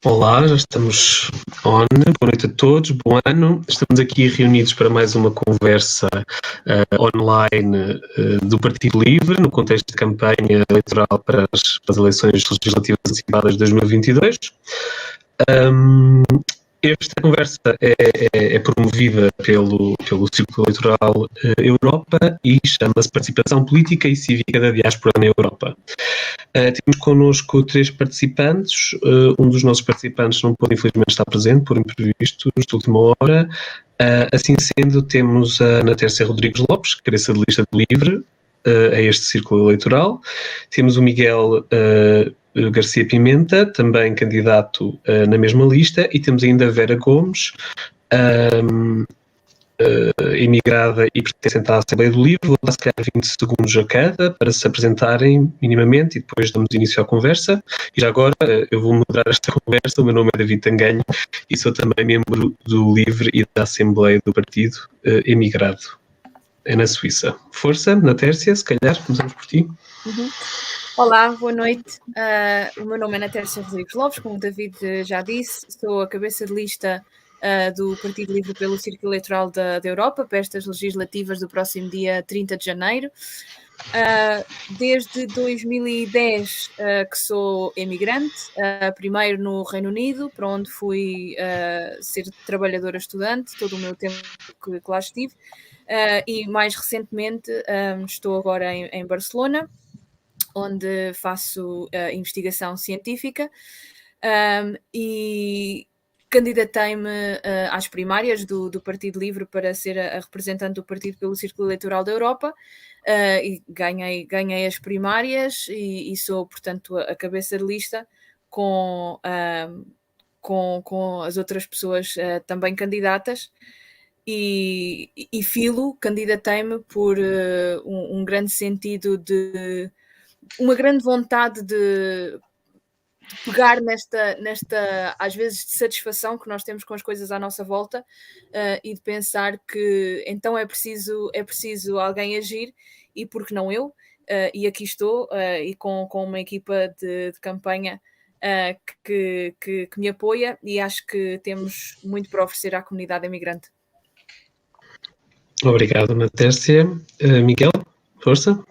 Olá, já estamos on. Boa noite a todos, bom ano. Estamos aqui reunidos para mais uma conversa online do Partido Livre, no contexto de campanha eleitoral para as eleições legislativas antecipadas de 2022. Esta conversa é promovida pelo Círculo Eleitoral Europa e chama-se Participação Política e Cívica da Diáspora na Europa. Temos connosco 3 participantes. Um dos nossos participantes não pôde, infelizmente, estar presente por imprevistos de última hora. Assim sendo, temos a Ana Tércia Rodrigues Lopes, cabeça de lista do Livre, a este círculo eleitoral. Temos o Miguel Garcia Pimenta, também candidato na mesma lista, e temos ainda a Vera Gomes, imigrada e pertencente à Assembleia do Livre. Vou dar se calhar 20 segundos a cada para se apresentarem minimamente e depois damos início à conversa. E já agora eu vou moderar esta conversa. O meu nome é David Tanganho e sou também membro do Livre e da Assembleia do Partido, emigrado na Suíça. Força, na Tércia, se calhar, começamos por ti. Olá, boa noite. O meu nome é Ana Tércia Rodrigues Lopes, como o David já disse, sou a cabeça de lista do Partido Livre pelo Círculo Eleitoral da Europa para estas legislativas do próximo dia 30 de janeiro. Desde 2010 que sou emigrante, primeiro no Reino Unido, para onde fui ser trabalhadora estudante, todo o meu tempo que lá estive, e mais recentemente estou agora em Barcelona, onde faço investigação científica, e candidatei-me às primárias do Partido Livre para ser a representante do partido pelo Círculo Eleitoral da Europa, e ganhei as primárias e sou, portanto, a cabeça de lista com as outras pessoas também candidatas. E filo, candidatei-me por um grande sentido de uma grande vontade de pegar nesta, às vezes, de satisfação que nós temos com as coisas à nossa volta, e de pensar que então é preciso alguém agir, e por que não eu? E aqui estou, e com uma equipa de campanha que me apoia, e acho que temos muito para oferecer à comunidade imigrante. Obrigado, Ana Tércia. Miguel, força.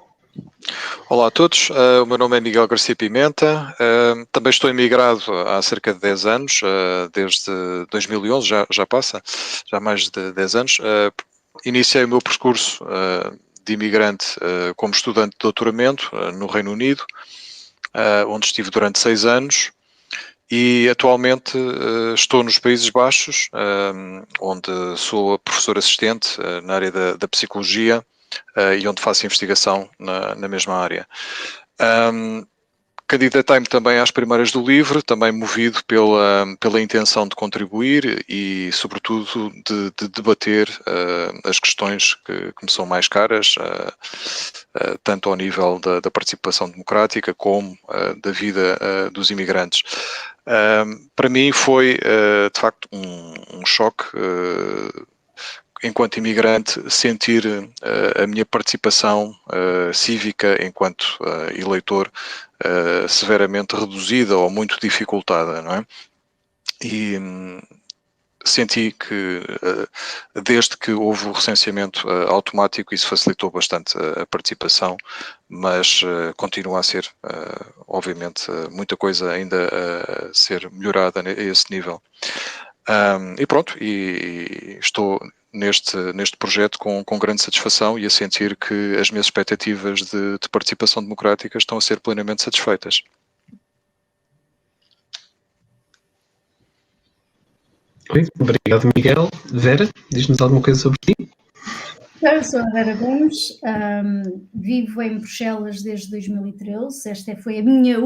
Olá a todos, o meu nome é Miguel Garcia Pimenta, também estou imigrado há cerca de 10 anos, desde 2011, já passa, já mais de 10 anos. Iniciei o meu percurso de imigrante como estudante de doutoramento no Reino Unido, onde estive durante 6 anos, e atualmente estou nos Países Baixos, onde sou professor assistente na área da psicologia, e onde faço investigação na mesma área. Candidatei-me também às primárias do Livre, também movido pela intenção de contribuir e, sobretudo, de debater as questões que me são mais caras, tanto ao nível da participação democrática como da vida dos imigrantes. Para mim foi, de facto, um choque, enquanto imigrante, sentir a minha participação cívica enquanto eleitor severamente reduzida ou muito dificultada, não é? E senti que desde que houve o recenseamento automático, isso facilitou bastante a participação, mas continua a ser, obviamente, muita coisa ainda a ser melhorada a esse nível. E pronto, e estou neste projeto com grande satisfação e a sentir que as minhas expectativas de participação democrática estão a ser plenamente satisfeitas. Obrigado, Miguel. Vera, diz-nos alguma coisa sobre ti? Eu sou a Vera Gomes, vivo em Bruxelas desde 2013. Esta foi a minha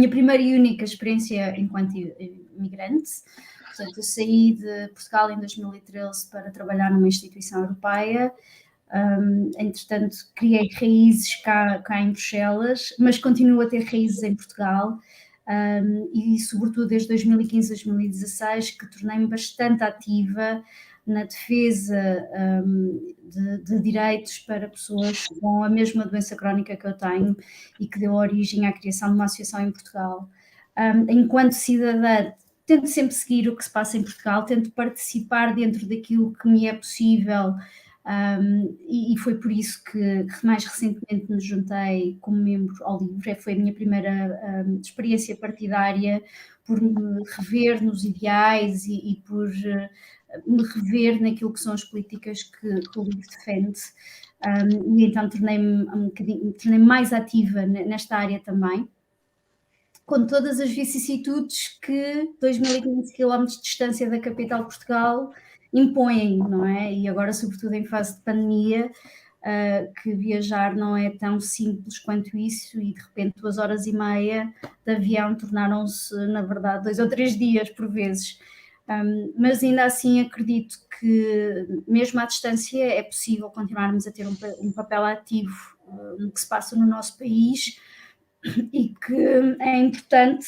primeira e única experiência enquanto imigrante. Portanto, eu saí de Portugal em 2013 para trabalhar numa instituição europeia. Entretanto, criei raízes cá em Bruxelas, mas continuo a ter raízes em Portugal. E sobretudo desde 2015, 2016, que tornei-me bastante ativa na defesa de direitos para pessoas com a mesma doença crónica que eu tenho e que deu origem à criação de uma associação em Portugal. enquanto cidadã, tento sempre seguir o que se passa em Portugal, tento participar dentro daquilo que me é possível, e foi por isso que mais recentemente me juntei como membro ao LIVRE. Foi a minha primeira experiência partidária, por me rever nos ideais e por me rever naquilo que são as políticas que o LIVRE defende, e então tornei-me mais ativa nesta área também, com todas as vicissitudes que 2.500 km de distância da capital de Portugal impõem, não é? E agora, sobretudo em fase de pandemia, que viajar não é tão simples quanto isso, e de repente 2 horas e meia de avião tornaram-se, na verdade, 2 ou 3 dias por vezes. Mas ainda assim acredito que mesmo à distância é possível continuarmos a ter um papel ativo no que se passa no nosso país, e que é importante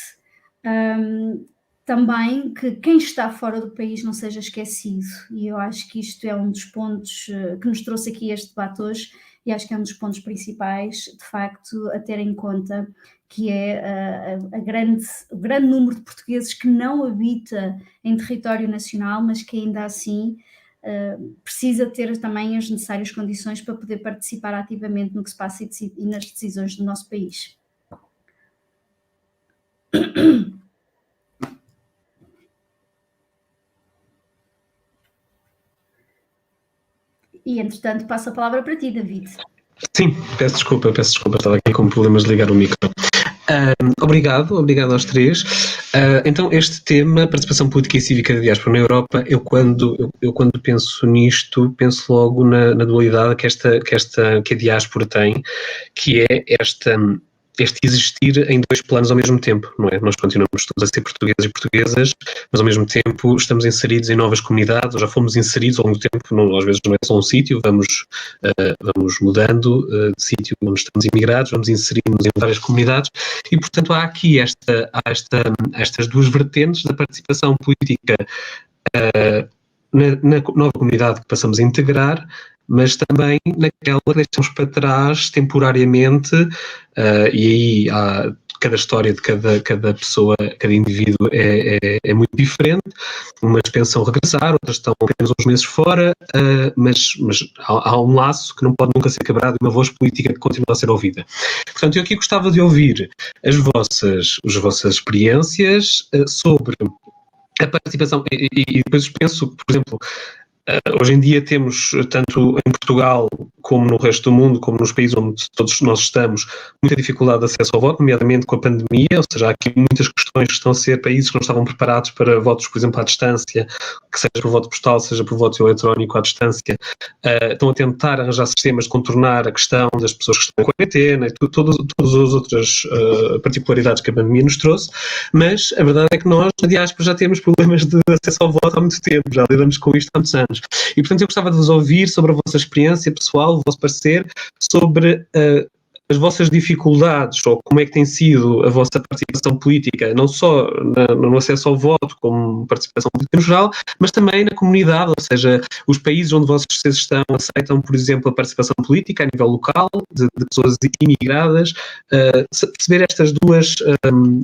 também que quem está fora do país não seja esquecido, e eu acho que isto é um dos pontos que nos trouxe aqui este debate hoje, e acho que é um dos pontos principais, de facto, a ter em conta, que é o grande número de portugueses que não habita em território nacional, mas que ainda assim precisa ter também as necessárias condições para poder participar ativamente no que se passa e nas decisões do nosso país. E, entretanto, passo a palavra para ti, David. Sim, peço desculpa, estava aqui com problemas de ligar o micro. Obrigado aos três. Então, este tema, participação política e cívica da diáspora na Europa, eu quando penso nisto, penso logo na dualidade que a diáspora tem, que é este existir em 2 planos ao mesmo tempo, não é? Nós continuamos todos a ser portugueses e portuguesas, mas ao mesmo tempo estamos inseridos em novas comunidades, ou já fomos inseridos ao longo do tempo, às vezes não é só um sítio, vamos mudando de sítio onde estamos imigrados, vamos inserindo-nos em várias comunidades, e portanto há aqui estas 2 vertentes da participação política na nova comunidade que passamos a integrar, mas também naquela que deixamos para trás temporariamente, e aí há cada história de cada pessoa, cada indivíduo é muito diferente. Umas pensam regressar, outras estão apenas uns meses fora, mas há um laço que não pode nunca ser quebrado, e uma voz política que continua a ser ouvida. Portanto, eu aqui gostava de ouvir as vossas experiências sobre a participação, e depois penso, por exemplo, hoje em dia temos, tanto em Portugal como no resto do mundo, como nos países onde todos nós estamos, muita dificuldade de acesso ao voto, nomeadamente com a pandemia, ou seja, há aqui muitas questões que estão a ser países que não estavam preparados para votos, por exemplo, à distância, que seja por voto postal, seja por voto eletrónico à distância, estão a tentar arranjar sistemas de contornar a questão das pessoas que estão em quarentena e todas as outras particularidades que a pandemia nos trouxe, mas a verdade é que nós, na diáspora, já temos problemas de acesso ao voto há muito tempo, já lidamos com isto há muitos anos. E, portanto, eu gostava de vos ouvir sobre a vossa experiência pessoal, o vosso parecer, sobre as vossas dificuldades, ou como é que tem sido a vossa participação política, não só no acesso ao voto, como participação política no geral, mas também na comunidade, ou seja, os países onde vocês estão aceitam, por exemplo, a participação política a nível local, de pessoas imigradas, perceber estas 2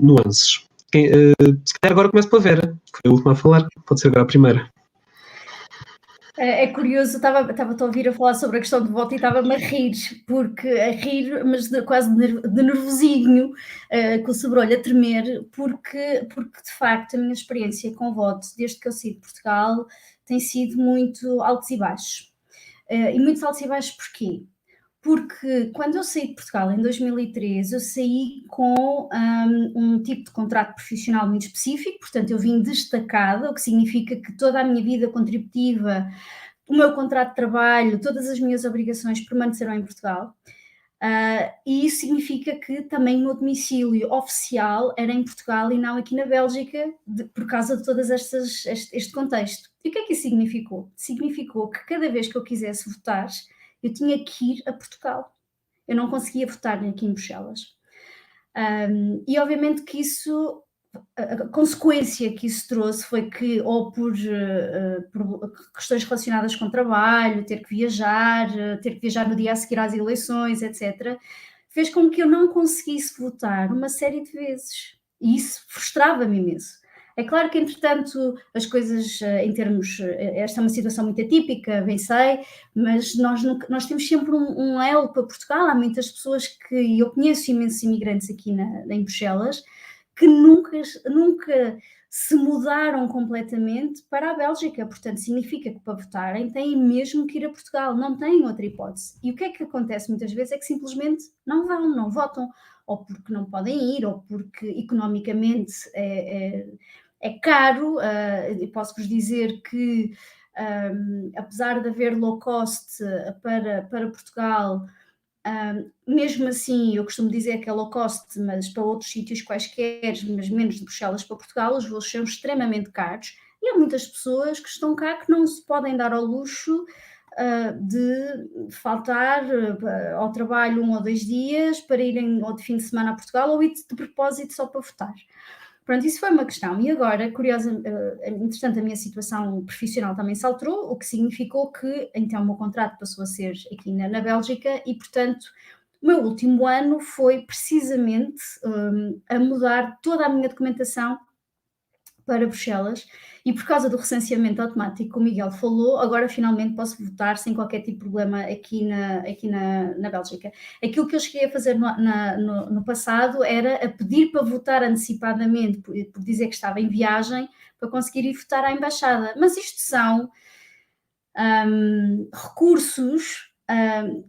nuances. Se calhar agora começo pela Vera, que foi a última a falar, pode ser agora a primeira. É curioso, estava-te a ouvir a falar sobre a questão do voto e estava-me a rir, mas quase de nervosinho, com o sobrolho a tremer, porque de facto a minha experiência com o voto, desde que eu saí de Portugal, tem sido muito altos e baixos. E muitos altos e baixos porquê? Porque quando eu saí de Portugal em 2013, eu saí com um tipo de contrato profissional muito específico, portanto eu vim destacada, o que significa que toda a minha vida contributiva, o meu contrato de trabalho, todas as minhas obrigações permaneceram em Portugal. E isso significa que também o meu domicílio oficial era em Portugal e não aqui na Bélgica, por causa de todas este contexto. E o que é que isso significou? Significou que cada vez que eu quisesse votar, eu tinha que ir a Portugal. Eu não conseguia votar aqui em Bruxelas. E obviamente que isso, a consequência que isso trouxe foi que, ou por questões relacionadas com trabalho, ter que viajar no dia a seguir às eleições, etc., fez com que eu não conseguisse votar uma série de vezes. E isso frustrava-me imenso. É claro que, entretanto, as coisas em termos... Esta é uma situação muito atípica, bem sei, mas nós temos sempre um elo para Portugal. Há muitas pessoas e eu conheço imensos imigrantes aqui em Bruxelas, que nunca se mudaram completamente para a Bélgica. Portanto, significa que para votarem têm mesmo que ir a Portugal, não têm outra hipótese. E o que é que acontece muitas vezes é que simplesmente não votam, ou porque não podem ir, ou porque economicamente é caro. Posso-vos dizer que, apesar de haver low cost para Portugal, mesmo assim, eu costumo dizer que é low cost, mas para outros sítios quaisquer, mas menos de Bruxelas para Portugal, os voos são extremamente caros, e há muitas pessoas que estão cá que não se podem dar ao luxo de faltar ao trabalho 1 ou 2 dias para irem ao de fim de semana a Portugal, ou ir de propósito só para votar. Pronto, isso foi uma questão. E agora, entretanto, a minha situação profissional também se alterou, o que significou que, então, o meu contrato passou a ser aqui na Bélgica e, portanto, o meu último ano foi precisamente a mudar toda a minha documentação para Bruxelas, e por causa do recenseamento automático que o Miguel falou, agora finalmente posso votar sem qualquer tipo de problema aqui na Bélgica. Aquilo que eu cheguei a fazer no passado era a pedir para votar antecipadamente, por dizer que estava em viagem, para conseguir ir votar à embaixada. Mas isto são recursos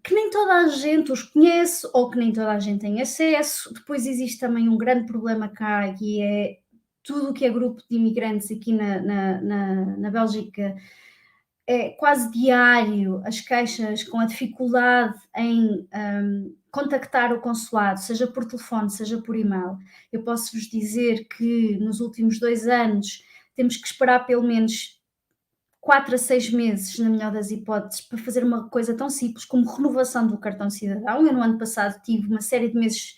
que nem toda a gente os conhece, ou que nem toda a gente tem acesso. Depois existe também um grande problema cá, que é tudo o que é grupo de imigrantes aqui na Bélgica. É quase diário as queixas com a dificuldade em contactar o consulado, seja por telefone, seja por e-mail. Eu posso-vos dizer que nos últimos 2 anos temos que esperar pelo menos 4 a 6 meses, na melhor das hipóteses, para fazer uma coisa tão simples como renovação do cartão de cidadão. Eu no ano passado tive uma série de meses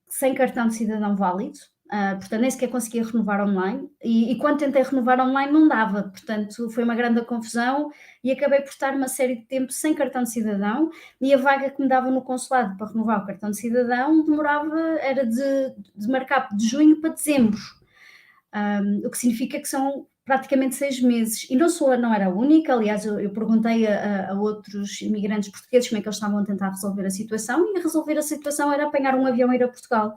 sem cartão de cidadão válido. Portanto, nem sequer conseguia renovar online, e quando tentei renovar online não dava, portanto foi uma grande confusão e acabei por estar uma série de tempo sem cartão de cidadão, e a vaga que me davam no consulado para renovar o cartão de cidadão era de marcar de junho para dezembro, o que significa que são praticamente 6 meses, e não era a única. Aliás, eu perguntei a outros imigrantes portugueses como é que eles estavam a tentar resolver a situação, e a resolver a situação era apanhar um avião e ir a Portugal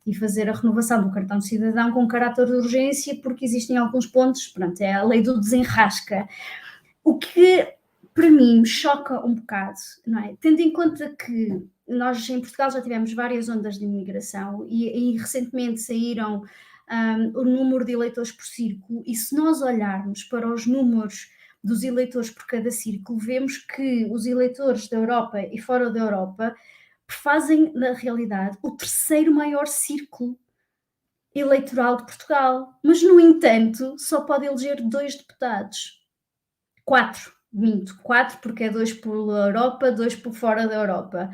e fazer a renovação do cartão de cidadão com caráter de urgência, porque existem alguns pontos, pronto, é a lei do desenrasca. O que para mim me choca um bocado, não é? Tendo em conta que nós em Portugal já tivemos várias ondas de imigração e recentemente saíram o número de eleitores por círculo, e se nós olharmos para os números dos eleitores por cada círculo, vemos que os eleitores da Europa e fora da Europa fazem, na realidade, o 3º maior círculo eleitoral de Portugal. Mas, no entanto, só pode eleger 2 deputados. 4, porque é 2 pela Europa, 2 por fora da Europa.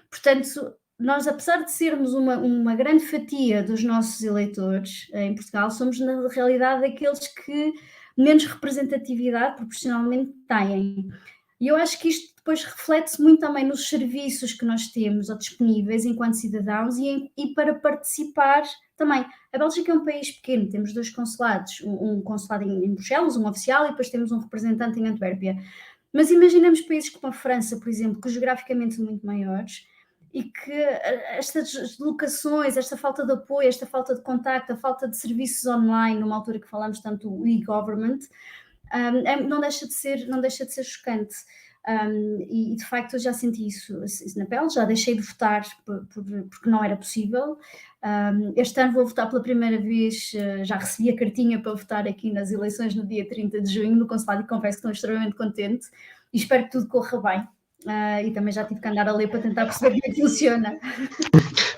Portanto, nós, apesar de sermos uma grande fatia dos nossos eleitores em Portugal, somos, na realidade, aqueles que menos representatividade proporcionalmente têm. E eu acho que isto depois reflete-se muito também nos serviços que nós temos disponíveis enquanto cidadãos e para participar também. A Bélgica é um país pequeno, temos 2 consulados, um consulado em Bruxelas, um oficial, e depois temos um representante em Antuérpia. Mas imaginamos países como a França, por exemplo, que geograficamente são muito maiores, e que estas deslocações, esta falta de apoio, esta falta de contacto, a falta de serviços online, numa altura que falamos tanto do e-government, não deixa de ser chocante. E de facto eu já senti isso na pele, já deixei de votar porque não era possível. Este ano vou votar pela primeira vez, já recebi a cartinha para votar aqui nas eleições no dia 30 de junho no consulado, e confesso que estou extremamente contente e espero que tudo corra bem. E também já tive que andar a ler para tentar perceber como é que funciona.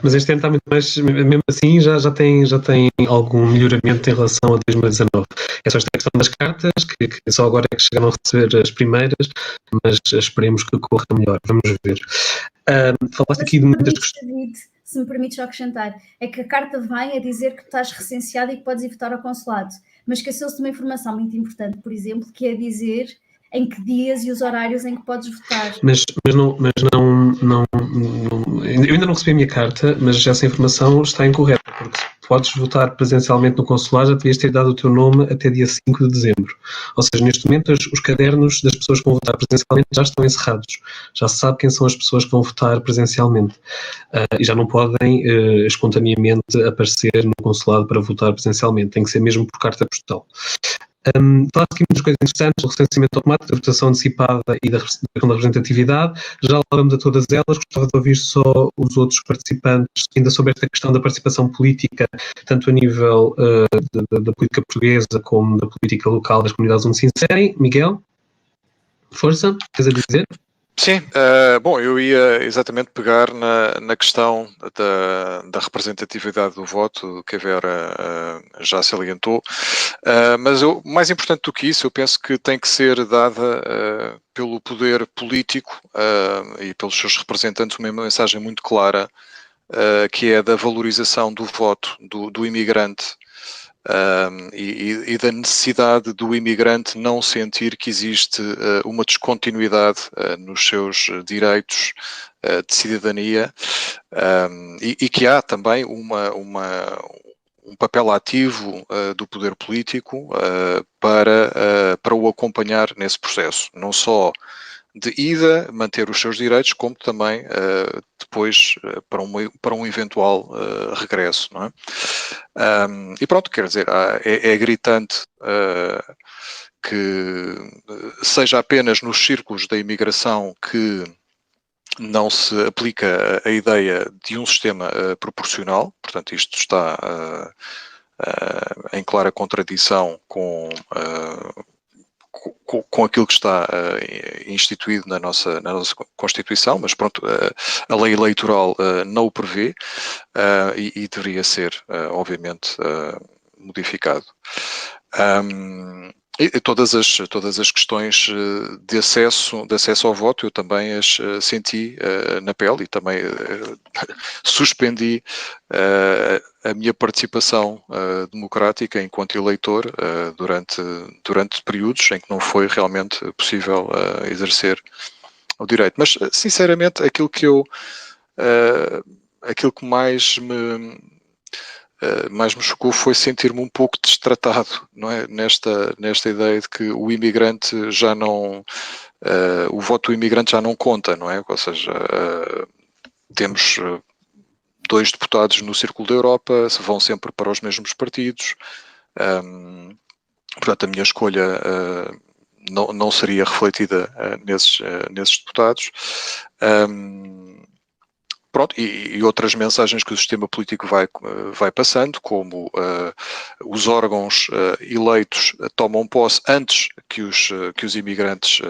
Mas este ano está muito mais, mesmo assim, já tem algum melhoramento em relação a 2019. É só esta questão das cartas, que só agora é que chegaram a receber as primeiras, mas esperemos que corra melhor. Vamos ver. Falaste aqui de muitas questões. Se me permites acrescentar, é que a carta vem a dizer que estás recenseado e que podes ir votar ao consulado, mas esqueceu-se de uma informação muito importante, por exemplo, que é dizer em que dias e os horários em que podes votar. Mas não, eu ainda não recebi a minha carta, mas essa informação está incorreta. porque se podes votar presencialmente no consulado, já devias ter dado o teu nome até dia 5 de dezembro. Ou seja, neste momento os cadernos das pessoas que vão votar presencialmente já estão encerrados. Já se sabe quem são as pessoas que vão votar presencialmente. E já não podem espontaneamente aparecer no consulado para votar presencialmente. Tem que ser mesmo por carta postal. Falaste aqui muitas coisas interessantes, o recenseamento automático, da votação antecipada e da questão da representatividade. Já falamos a todas elas, gostava de ouvir só os outros participantes, ainda sobre esta questão da participação política, tanto a nível da política portuguesa como da política local das comunidades onde se inserem. Miguel, força, tens a dizer? Sim, bom, eu ia exatamente pegar na questão da representatividade do voto, que a Vera já se alientou, mas mais importante do que isso, eu penso que tem que ser dada pelo poder político e pelos seus representantes uma mensagem muito clara, que é da valorização do voto do imigrante. E da necessidade do imigrante não sentir que existe uma descontinuidade nos seus direitos de cidadania e que há também um papel ativo do poder político para o acompanhar nesse processo, não só de ida, manter os seus direitos, como também depois para um eventual regresso, não é? E pronto, quer dizer, é gritante que seja apenas nos círculos da imigração que não se aplica a ideia de um sistema proporcional, portanto isto está em clara contradição com aquilo que está instituído na nossa Constituição, mas pronto, a lei eleitoral não o prevê e deveria ser, obviamente, modificado. E todas as questões de acesso ao voto eu também as senti na pele e também suspendi a minha participação democrática enquanto eleitor durante períodos em que não foi realmente possível exercer o direito. Mas, sinceramente, aquilo que mais me chocou foi sentir-me um pouco destratado, não é? Nesta ideia de que o imigrante já não... o voto do imigrante já não conta, não é? Ou seja, temos 2 deputados no Círculo da Europa, vão sempre para os mesmos partidos. Portanto, a minha escolha não seria refletida nesses deputados. Pronto, e outras mensagens que o sistema político vai passando, como os órgãos eleitos tomam posse antes que os imigrantes,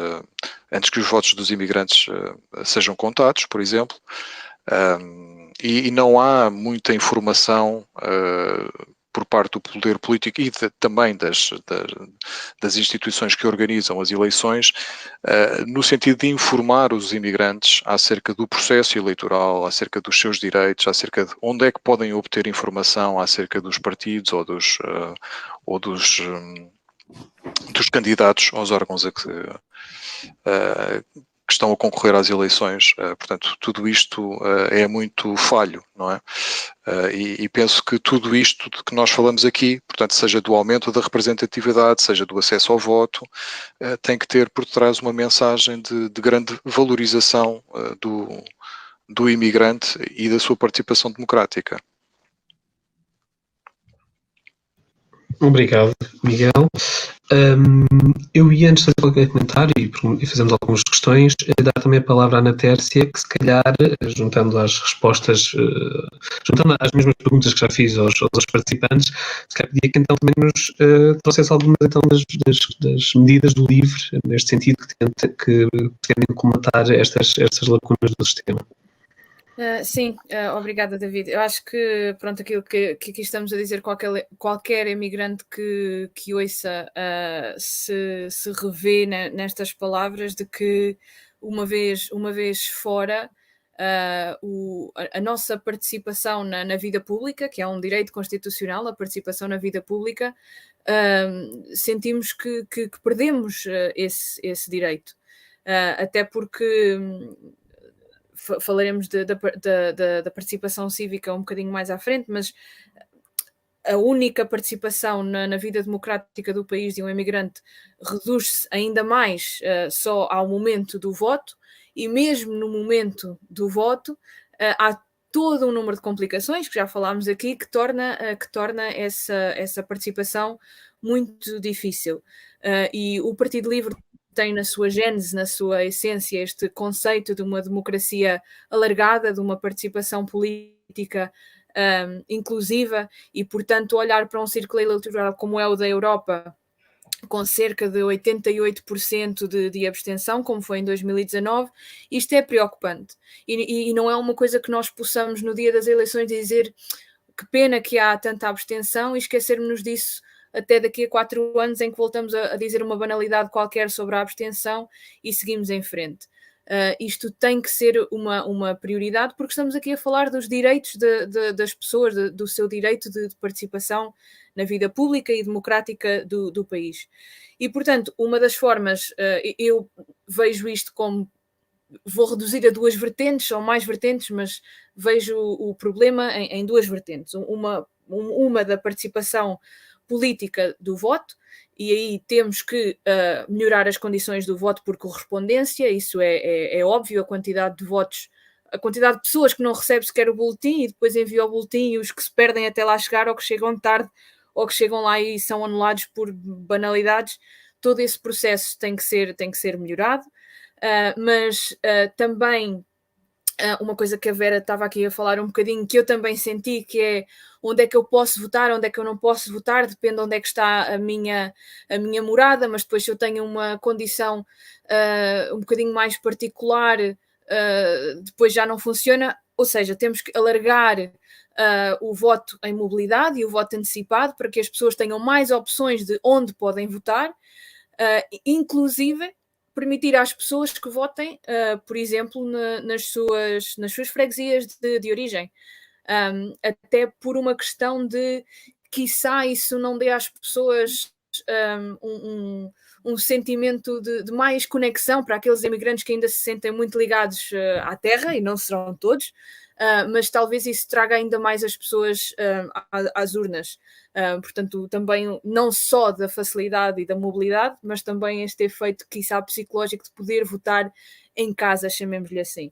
antes que os votos dos imigrantes sejam contados, por exemplo, e não há muita informação por parte do poder político e também das instituições que organizam as eleições, no sentido de informar os imigrantes acerca do processo eleitoral, acerca dos seus direitos, acerca de onde é que podem obter informação acerca dos partidos ou dos candidatos aos órgãos que estão a concorrer às eleições. Portanto, tudo isto é muito falho, não é? E penso que tudo isto de que nós falamos aqui, portanto, seja do aumento da representatividade, seja do acesso ao voto, tem que ter por trás uma mensagem de grande valorização do imigrante e da sua participação democrática. Obrigado, Miguel. Eu ia, antes de fazer qualquer comentário e fazermos algumas questões, dar também a palavra à Ana Tércia, que se calhar, juntando às respostas, juntando às mesmas perguntas que já fiz aos participantes, se calhar pedia que então também nos trouxesse algumas então, das medidas do LIVRE, neste sentido, que pretendem comatar estas lacunas do sistema. Sim, obrigada, David. Eu acho que, pronto, aquilo que aqui estamos a dizer, qualquer imigrante que ouça se revê nestas palavras de que uma vez fora, a nossa participação na vida pública, que é um direito constitucional, a participação na vida pública, sentimos que perdemos esse direito. Até porque falaremos da participação cívica um bocadinho mais à frente, mas a única participação na vida democrática do país de um imigrante reduz-se ainda mais só ao momento do voto, e mesmo no momento do voto há todo um número de complicações, que já falámos aqui, que torna essa participação muito difícil. E o Partido Livre tem na sua gênese, na sua essência, este conceito de uma democracia alargada, de uma participação política inclusiva, e, portanto, olhar para um círculo eleitoral como é o da Europa, com cerca de 88% de abstenção, como foi em 2019, isto é preocupante. E não é uma coisa que nós possamos, no dia das eleições, dizer que pena que há tanta abstenção e esquecermos disso até daqui a 4 anos, em que voltamos a dizer uma banalidade qualquer sobre a abstenção e seguimos em frente. Isto tem que ser uma prioridade, porque estamos aqui a falar dos direitos das pessoas, do seu direito de participação na vida pública e democrática do país. E, portanto, uma das formas, eu vejo isto como, vou reduzir a 2 vertentes, ou mais vertentes, mas vejo o problema em 2 vertentes. Uma da participação política do voto, e aí temos que melhorar as condições do voto por correspondência, isso é óbvio, a quantidade de votos, a quantidade de pessoas que não recebem sequer o boletim e depois enviam o boletim, e os que se perdem até lá chegar, ou que chegam tarde, ou que chegam lá e são anulados por banalidades, todo esse processo tem que ser melhorado, mas também uma coisa que a Vera estava aqui a falar um bocadinho, que eu também senti, que é onde é que eu posso votar, onde é que eu não posso votar, depende de onde é que está a minha morada, mas depois se eu tenho uma condição um bocadinho mais particular, depois já não funciona, ou seja, temos que alargar o voto em mobilidade e o voto antecipado para que as pessoas tenham mais opções de onde podem votar, inclusive permitir às pessoas que votem, por exemplo, nas suas freguesias de origem. Até por uma questão de, quiçá, isso não dê às pessoas um sentimento de mais conexão para aqueles imigrantes que ainda se sentem muito ligados à terra, e não serão todos, mas talvez isso traga ainda mais as pessoas às urnas. Portanto, também não só da facilidade e da mobilidade, mas também este efeito, quiçá, psicológico de poder votar em casa, chamemos-lhe assim.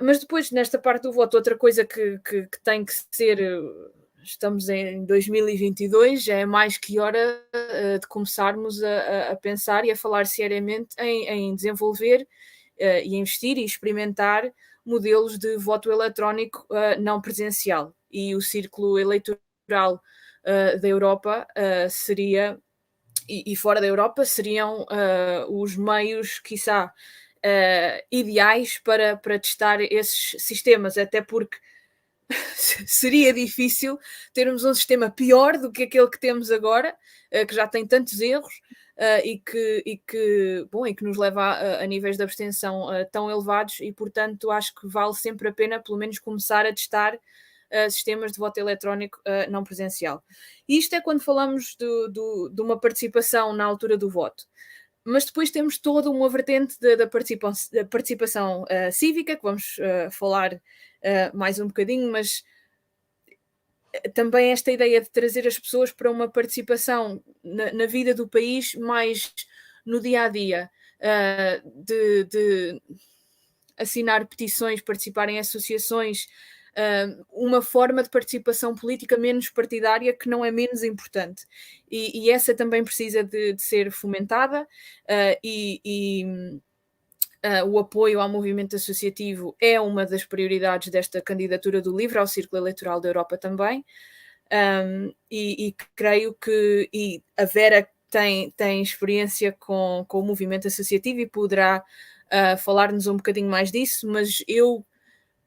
Mas depois, nesta parte do voto, outra coisa que tem que ser, estamos em 2022, já é mais que hora de começarmos a pensar e a falar seriamente em desenvolver e investir e experimentar modelos de voto eletrónico não presencial. E o círculo eleitoral da Europa seria, e fora da Europa, seriam os meios, quiçá, ideais para testar esses sistemas, até porque seria difícil termos um sistema pior do que aquele que temos agora, que já tem tantos erros, e que nos leva a níveis de abstenção tão elevados, e, portanto, acho que vale sempre a pena, pelo menos, começar a testar sistemas de voto eletrónico não presencial. E isto é quando falamos de uma participação na altura do voto. Mas depois temos toda uma vertente da participação cívica, que vamos falar mais um bocadinho, mas também esta ideia de trazer as pessoas para uma participação na vida do país mais no dia-a-dia, de assinar petições, participar em associações, uma forma de participação política menos partidária, que não é menos importante. E essa também precisa de ser fomentada, o apoio ao movimento associativo é uma das prioridades desta candidatura do LIVRE ao Círculo Eleitoral da Europa também, e creio que a Vera tem experiência com o movimento associativo e poderá falar-nos um bocadinho mais disso, mas eu,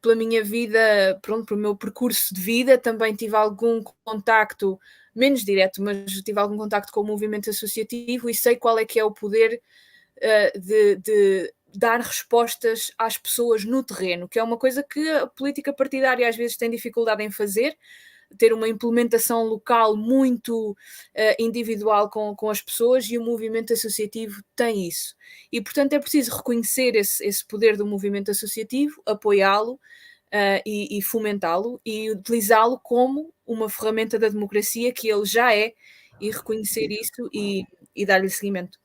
pela minha vida, pelo meu percurso de vida, também tive algum contacto, menos direto, mas tive algum contacto com o movimento associativo e sei qual é que é o poder de dar respostas às pessoas no terreno, que é uma coisa que a política partidária às vezes tem dificuldade em fazer, ter uma implementação local muito individual com as pessoas, e o movimento associativo tem isso. E, portanto, é preciso reconhecer esse poder do movimento associativo, apoiá-lo e fomentá-lo, e utilizá-lo como uma ferramenta da democracia que ele já é, e reconhecer isso e dar-lhe seguimento.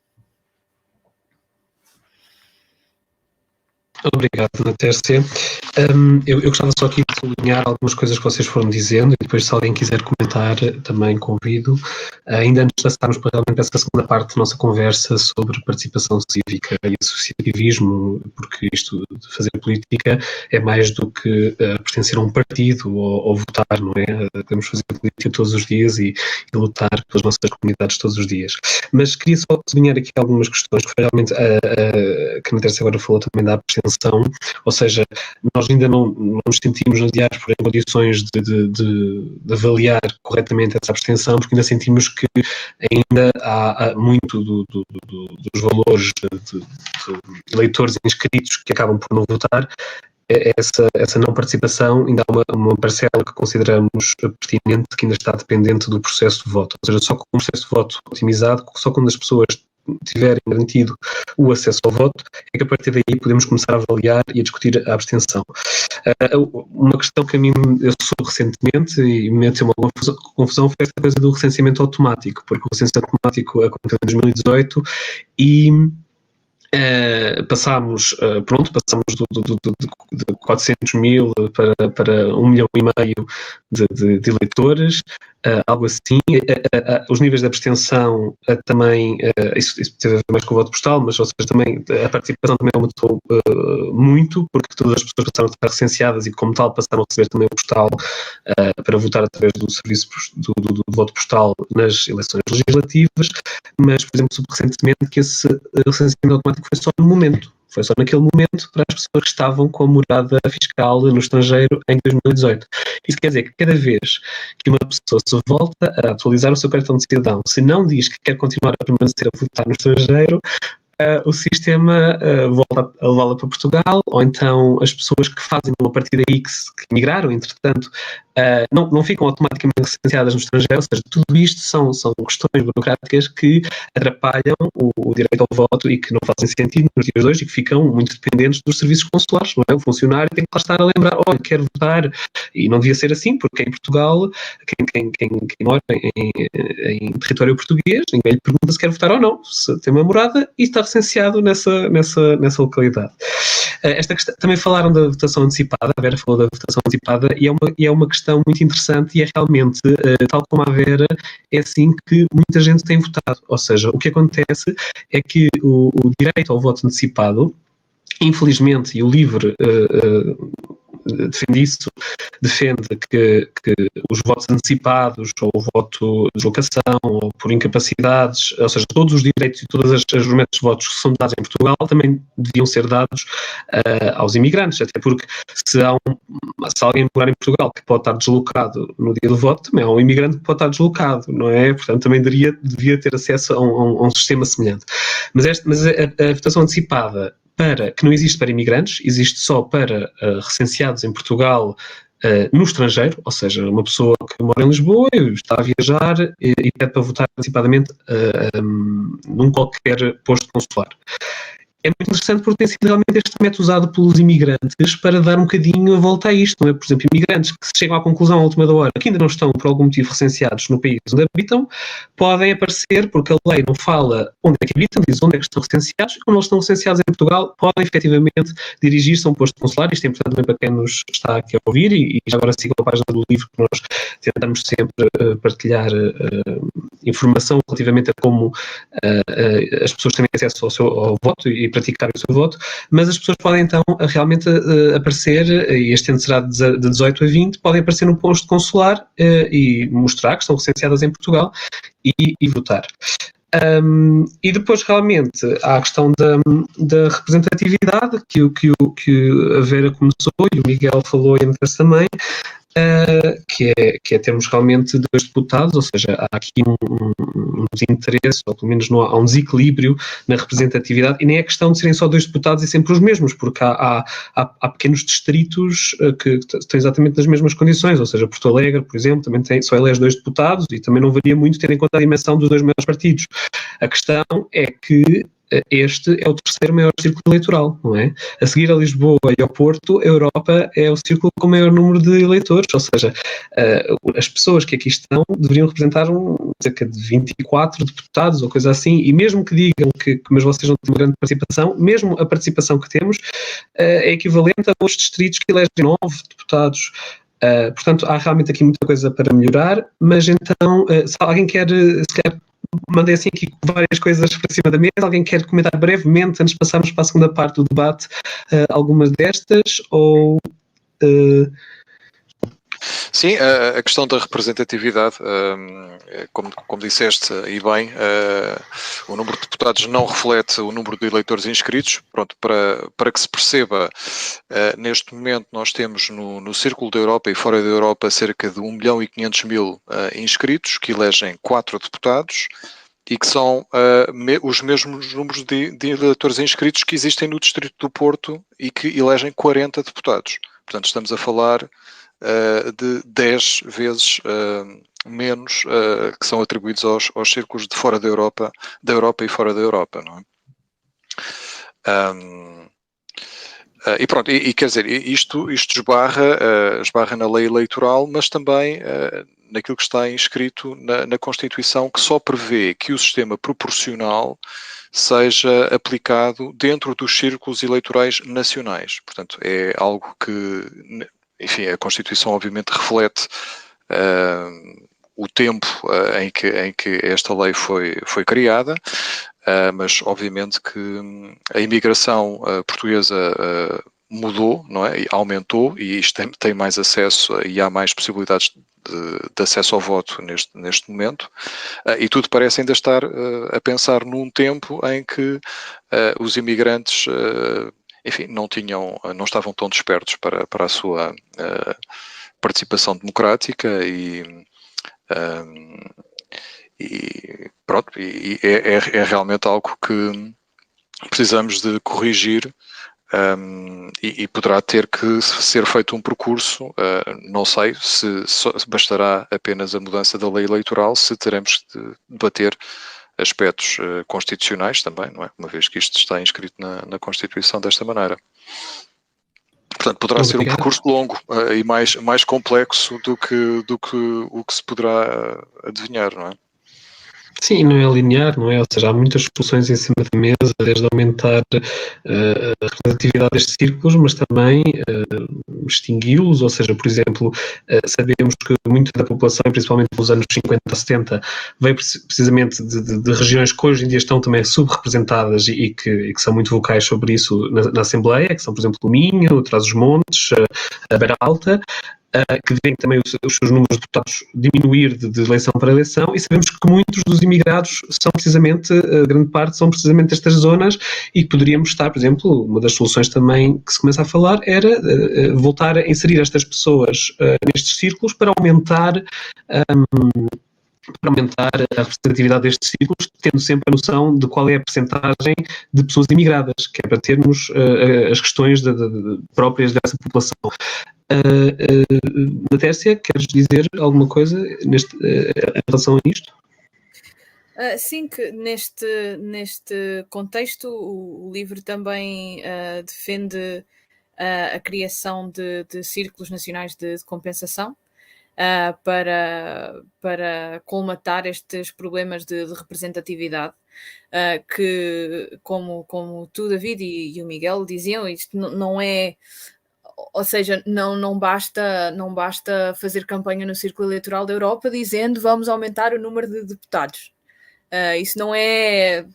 Obrigado, Ana Tércia. Eu gostava só aqui de sublinhar algumas coisas que vocês foram dizendo, e depois, se alguém quiser comentar, também convido. Ainda antes de passarmos para realmente essa segunda parte da nossa conversa sobre participação cívica e associativismo, porque isto de fazer política é mais do que pertencer a um partido ou votar, não é? Podemos fazer política todos os dias e lutar pelas nossas comunidades todos os dias. Mas queria só sublinhar aqui algumas questões que realmente que a Ana Tércia agora falou também da abstenção, ou seja, nós ainda não nos sentimos na diáspora em condições de avaliar corretamente essa abstenção, porque ainda sentimos que ainda há muito dos valores de eleitores inscritos que acabam por não votar. Essa não participação ainda há uma parcela que consideramos pertinente, que ainda está dependente do processo de voto, ou seja, só com o processo de voto otimizado, só quando as pessoas tiverem garantido o acesso ao voto, é que a partir daí podemos começar a avaliar e a discutir a abstenção. Uma questão que a mim eu sou recentemente e me meteu uma confusão foi essa coisa do recenseamento automático, porque o recenseamento automático aconteceu em 2018 e passámos de 400 mil para 1,5 milhão de eleitores, algo assim. Os níveis de abstenção também, isso teve a ver mais com o voto postal, mas ou seja, também a participação também aumentou muito, porque todas as pessoas passaram a estar recenseadas e, como tal, passaram a receber também o postal para votar através do serviço do voto postal nas eleições legislativas. Mas, por exemplo, recentemente que esse recenseamento automático foi só no momento. Foi só naquele momento para as pessoas que estavam com a morada fiscal no estrangeiro em 2018. Isso quer dizer que cada vez que uma pessoa se volta a atualizar o seu cartão de cidadão, se não diz que quer continuar a permanecer a votar no estrangeiro, o sistema volta a levá-la para Portugal, ou então as pessoas que fazem a partir daí, que migraram, entretanto, não ficam automaticamente recenseadas no estrangeiro, ou seja, tudo isto são questões burocráticas que atrapalham o direito ao voto e que não fazem sentido nos dias de hoje e que ficam muito dependentes dos serviços consulares, não é? O funcionário tem que lá estar a lembrar, olha, quero votar, e não devia ser assim, porque em Portugal, quem mora em território português, ninguém lhe pergunta se quer votar ou não, se tem uma morada e está recenseado nessa localidade. Esta questão, também falaram da votação antecipada, a Vera falou da votação antecipada, e é uma questão muito interessante, e é realmente, tal como a Vera, é assim que muita gente tem votado. Ou seja, o que acontece é que o direito ao voto antecipado, infelizmente, e o LIVRE defende que os votos antecipados, ou o voto de deslocação, ou por incapacidades, ou seja, todos os direitos e todos os métodos de votos que são dados em Portugal também deviam ser dados aos imigrantes, até porque se alguém morar em Portugal que pode estar deslocado no dia do voto, também há um imigrante que pode estar deslocado, não é? Portanto, também devia ter acesso a um sistema semelhante. Mas a votação antecipada, que não existe para imigrantes, existe só para recenseados em Portugal no estrangeiro, ou seja, uma pessoa que mora em Lisboa e está a viajar e pede para votar antecipadamente num qualquer posto consular. É muito interessante porque tem sido realmente este método usado pelos imigrantes para dar um bocadinho a volta a isto, não é? Por exemplo, imigrantes que chegam à conclusão à última da hora que ainda não estão por algum motivo recenseados no país onde habitam, podem aparecer, porque a lei não fala onde é que habitam, diz onde é que estão recenseados, e quando eles estão recenseados em Portugal, podem efetivamente dirigir-se a um posto consular. Isto é importante também para quem nos está aqui a ouvir, e já agora sigam a página do livro, que nós tentamos sempre partilhar informação relativamente a como as pessoas têm acesso ao voto e praticar o seu voto, mas as pessoas podem então realmente aparecer, e este ano será de 18 a 20, podem aparecer no posto consular e mostrar que estão recenseadas em Portugal e votar. E depois realmente há a questão da representatividade que a Vera começou e o Miguel falou e antes também. que é termos realmente 2 deputados, ou seja, há aqui um desinteresse, ou pelo menos não há um desequilíbrio na representatividade, e nem é questão de serem só 2 deputados e sempre os mesmos, porque há pequenos distritos que estão exatamente nas mesmas condições, ou seja, Porto Alegre, por exemplo, também só elege 2 deputados e também não varia muito tendo em conta a dimensão dos 2 maiores partidos. A questão é que este é o terceiro maior círculo eleitoral, não é? A seguir a Lisboa e ao Porto, a Europa é o círculo com o maior número de eleitores, ou seja, as pessoas que aqui estão deveriam representar cerca de 24 deputados ou coisa assim, e mesmo que digam que mas vocês não têm uma grande participação, mesmo a participação que temos é equivalente a outros distritos que elegem 9 deputados. Portanto, há realmente aqui muita coisa para melhorar, mas então, se alguém quer, se calhar, mandei assim aqui várias coisas para cima da mesa. Alguém quer comentar brevemente, antes de passarmos para a segunda parte do debate, algumas destas? Ou... Sim, a questão da representatividade, como disseste e bem, o número de deputados não reflete o número de eleitores inscritos. Pronto, para que se perceba, neste momento nós temos no Círculo da Europa e fora da Europa cerca de 1.500.000 inscritos que elegem 4 deputados e que são os mesmos números de eleitores inscritos que existem no Distrito do Porto e que elegem 40 deputados. Portanto, estamos a falar de 10 vezes menos que são atribuídos aos círculos de fora da Europa e fora da Europa, não é? E pronto, e quer dizer, isto esbarra na lei eleitoral, mas também naquilo que está inscrito na Constituição, que só prevê que o sistema proporcional seja aplicado dentro dos círculos eleitorais nacionais. Portanto, é algo que, enfim, a Constituição obviamente reflete o tempo em que esta lei foi criada, mas obviamente que a imigração portuguesa mudou, não é? E aumentou, e isto tem mais acesso e há mais possibilidades de acesso ao voto neste momento, e tudo parece ainda estar a pensar num tempo em que os imigrantes enfim, não estavam tão despertos para a sua participação democrática e pronto, e é realmente algo que precisamos de corrigir, e poderá ter que ser feito um percurso, não sei se bastará apenas a mudança da lei eleitoral, se teremos de debater aspectos constitucionais também, não é? Uma vez que isto está inscrito na Constituição desta maneira. Portanto, poderá ser um percurso longo e mais complexo do que o que se poderá adivinhar, não é? Sim, não é linear, não é? Ou seja, há muitas soluções em cima da mesa, desde aumentar a representatividade destes círculos, mas também extingui-los, ou seja, por exemplo, sabemos que muita da população, principalmente nos anos 50 a 70, veio precisamente de regiões que hoje em dia estão também subrepresentadas e que são muito vocais sobre isso na Assembleia, que são, por exemplo, o Minho, Trás-os-Montes, a Beira Alta, que vêem também os seus números de deputados diminuir de eleição para eleição, e sabemos que muitos dos imigrados são precisamente, grande parte, são precisamente destas zonas, e poderíamos estar, por exemplo, uma das soluções também que se começa a falar era voltar a inserir estas pessoas nestes círculos para aumentar a representatividade destes círculos, tendo sempre a noção de qual é a percentagem de pessoas imigradas, que é para termos as questões próprias dessa população. Natércia, queres dizer alguma coisa em relação a isto? Sim, que neste contexto o livro também defende a criação de círculos nacionais de compensação para colmatar estes problemas de representatividade, que, como tu, David, e o Miguel diziam, isto não é... Ou seja, não basta fazer campanha no Círculo Eleitoral da Europa dizendo vamos aumentar o número de deputados. Isso não é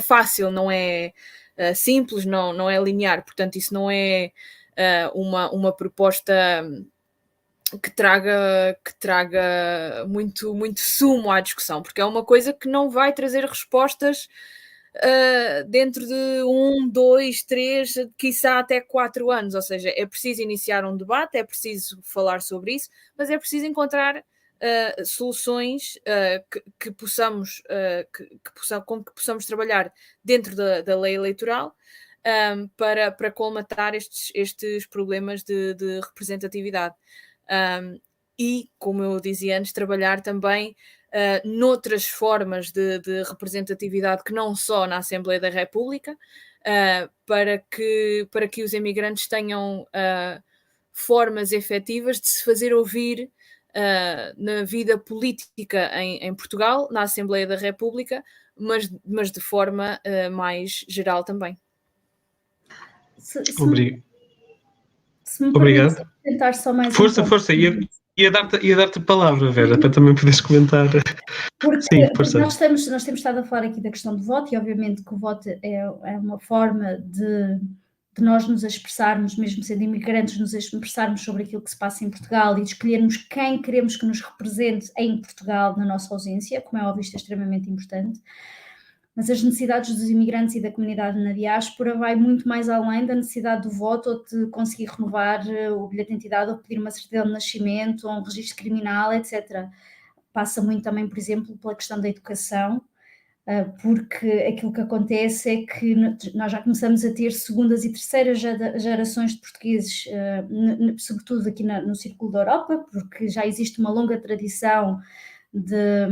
fácil, não é simples, não é linear. Portanto, isso não é uma proposta que traga muito, muito sumo à discussão, porque é uma coisa que não vai trazer respostas dentro de 1, 2, 3, quiçá até 4 anos. Ou seja, é preciso iniciar um debate, é preciso falar sobre isso, mas é preciso encontrar soluções que possamos trabalhar dentro da lei eleitoral para colmatar estes problemas de representatividade. E, como eu dizia antes, trabalhar também noutras formas de representatividade que não só na Assembleia da República, para que os imigrantes tenham formas efetivas de se fazer ouvir na vida política em Portugal, na Assembleia da República, mas de forma mais geral também. Se me Obrigado. tentar só mais Força. Ia dar-te a palavra, Vera, para também poderes comentar. Porque Sim, força. nós temos estado a falar aqui da questão do voto, e obviamente que o voto é uma forma de nós nos expressarmos, mesmo sendo imigrantes, nos expressarmos sobre aquilo que se passa em Portugal e de escolhermos quem queremos que nos represente em Portugal na nossa ausência, como é óbvio, isto é extremamente importante. Mas as necessidades dos imigrantes e da comunidade na diáspora vai muito mais além da necessidade do voto ou de conseguir renovar o bilhete de identidade ou pedir uma certidão de nascimento ou um registro criminal, etc. Passa muito também, por exemplo, pela questão da educação, porque aquilo que acontece é que nós já começamos a ter segundas e terceiras gerações de portugueses, sobretudo aqui no Círculo da Europa, porque já existe uma longa tradição de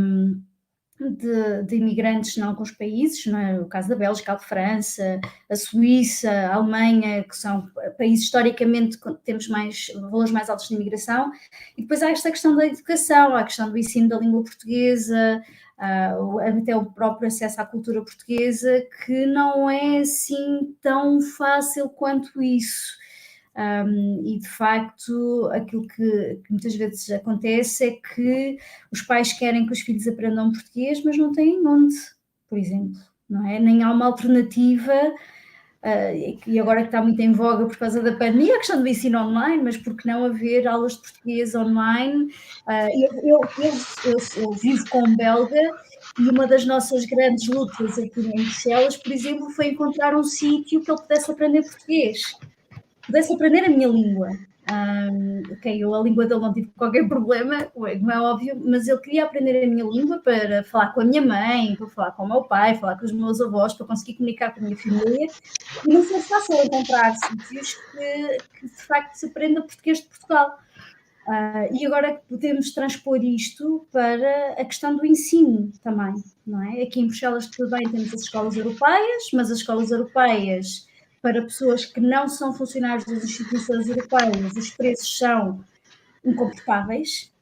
imigrantes em alguns países, não é? O caso da Bélgica, a França, a Suíça, a Alemanha, que são países historicamente que temos valores mais altos de imigração, e depois há esta questão da educação, há a questão do ensino da língua portuguesa, até o próprio acesso à cultura portuguesa, que não é assim tão fácil quanto isso. E de facto aquilo que muitas vezes acontece é que os pais querem que os filhos aprendam português, mas não têm onde, por exemplo, não é? Nem há uma alternativa, e agora que está muito em voga por causa da pandemia, a questão do ensino online, mas por que não haver aulas de português online? Eu vivo com um belga, e uma das nossas grandes lutas aqui em Bruxelas, por exemplo, foi encontrar um sítio que ele pudesse aprender português, pudesse aprender a minha língua. Eu a língua dele não tive qualquer problema, como é óbvio, mas ele queria aprender a minha língua para falar com a minha mãe, para falar com o meu pai, falar com os meus avós, para conseguir comunicar com a minha família, e não foi fácil encontrar sítios que de facto se aprenda português de Portugal. E agora podemos transpor isto para a questão do ensino também, não é? Aqui em Bruxelas tudo bem, temos as escolas europeias, mas as escolas europeias, para pessoas que não são funcionários das instituições europeias, os preços são incomportáveis,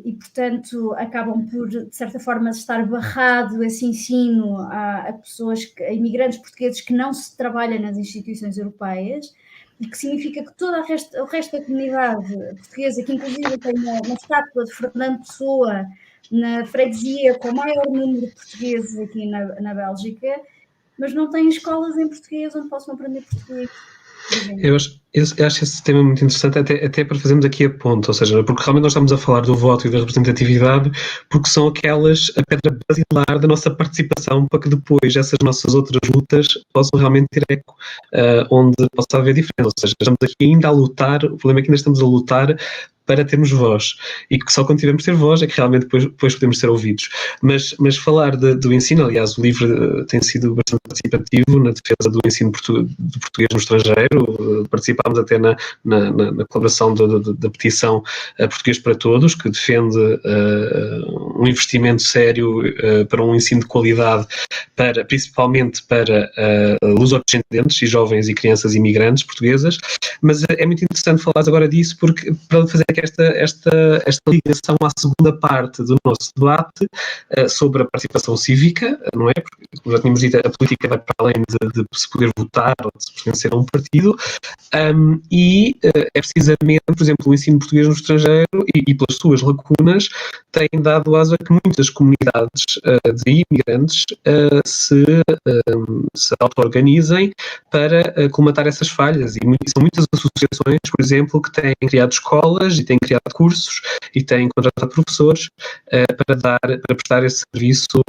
e, portanto, acabam por, de certa forma, estar barrado esse ensino a a imigrantes portugueses que não se trabalham nas instituições europeias, e que significa que todo o resto da comunidade portuguesa, que inclusive tem uma estátua de Fernando Pessoa na freguesia com o maior número de portugueses aqui na Bélgica, mas não têm escolas em português onde possam aprender português. Eu acho esse tema muito interessante, até para fazermos aqui a ponte, ou seja, porque realmente nós estamos a falar do voto e da representatividade, porque são aquelas, a pedra basilar da nossa participação, para que depois essas nossas outras lutas possam realmente ter eco, onde possa haver diferença. Ou seja, estamos aqui ainda a lutar, o problema é que ainda estamos a lutar para termos voz, e que só quando tivermos ter voz é que realmente depois podemos ser ouvidos. Mas falar do ensino, aliás, o livro tem sido bastante participativo na defesa do ensino de português no estrangeiro. Participámos até na colaboração da petição Português para Todos, que defende um investimento sério para um ensino de qualidade, principalmente para lusodescendentes e jovens e crianças imigrantes portuguesas. Mas é muito interessante falar agora disso, porque para fazer esta ligação à segunda parte do nosso debate sobre a participação cívica, não é? Porque, como já tínhamos dito, a política vai para além de se poder votar ou de se pertencer a um partido, e é precisamente, por exemplo, o ensino português no estrangeiro e pelas suas lacunas tem dado asa a que muitas comunidades de imigrantes se auto-organizem para colmatar essas falhas, e são muitas associações, por exemplo, que têm criado escolas e tem criado cursos e tem contratado professores para prestar esse serviço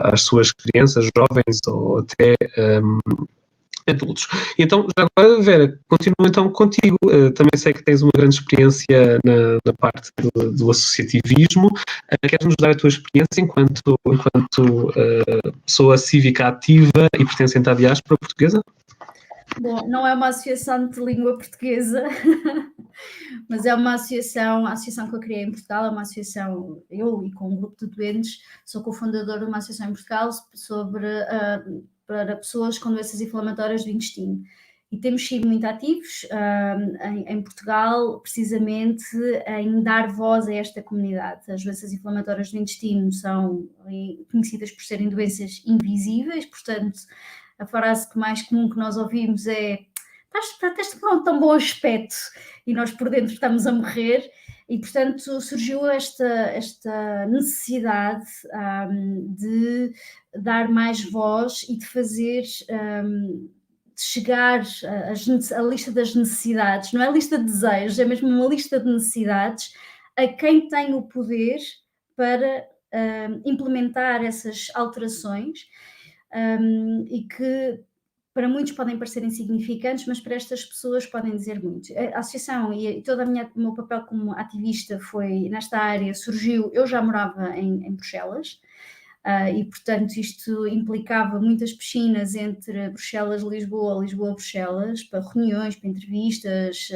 às suas crianças, jovens ou até adultos. Então, já agora, Vera, continuo então contigo. Também sei que tens uma grande experiência na parte do associativismo. Queres-nos dar a tua experiência enquanto pessoa cívica ativa e pertencente à diáspora portuguesa? Bom, não é uma associação de língua portuguesa, mas é uma associação, a associação que eu criei em Portugal é uma associação, eu e com um grupo de doentes, sou cofundadora de uma associação em Portugal para pessoas com doenças inflamatórias do intestino. E temos sido muito ativos em Portugal, precisamente em dar voz a esta comunidade. As doenças inflamatórias do intestino são conhecidas por serem doenças invisíveis, portanto, a frase mais comum que nós ouvimos é: estás com um tão bom aspecto, e nós por dentro estamos a morrer. E, portanto, surgiu esta necessidade de dar mais voz e de fazer, de chegar a lista das necessidades, não é a lista de desejos, é mesmo uma lista de necessidades a quem tem o poder para implementar essas alterações, e que para muitos podem parecer insignificantes, mas para estas pessoas podem dizer muito. A associação e todo o meu papel como ativista foi nesta área, surgiu, eu já morava em Bruxelas, e portanto isto implicava muitas piscinas entre Bruxelas, Lisboa, Lisboa-Bruxelas, para reuniões, para entrevistas,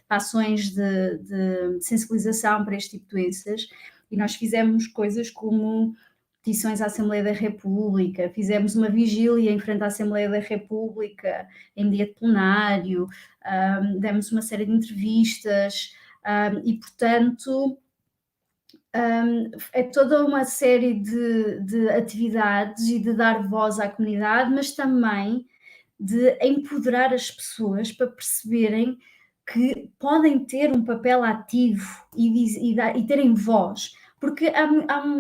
para ações de sensibilização para este tipo de doenças, e nós fizemos coisas como petições à Assembleia da República, fizemos uma vigília em frente à Assembleia da República, em dia de plenário, demos uma série de entrevistas, e portanto é toda uma série de atividades e de dar voz à comunidade, mas também de empoderar as pessoas para perceberem que podem ter um papel ativo e terem voz. Porque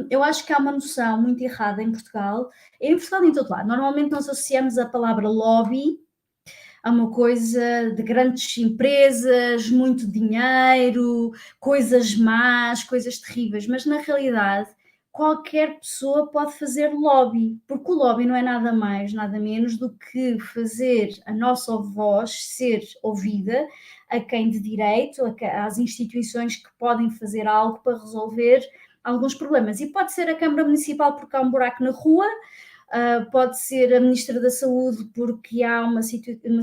eu acho que há uma noção muito errada em Portugal e em todo lado. Normalmente nós associamos a palavra lobby a uma coisa de grandes empresas, muito dinheiro, coisas más, coisas terríveis, mas na realidade qualquer pessoa pode fazer lobby, porque o lobby não é nada mais, nada menos do que fazer a nossa voz ser ouvida a quem de direito, às instituições que podem fazer algo para resolver alguns problemas. E pode ser a Câmara Municipal porque há um buraco na rua, pode ser a Ministra da Saúde porque há uma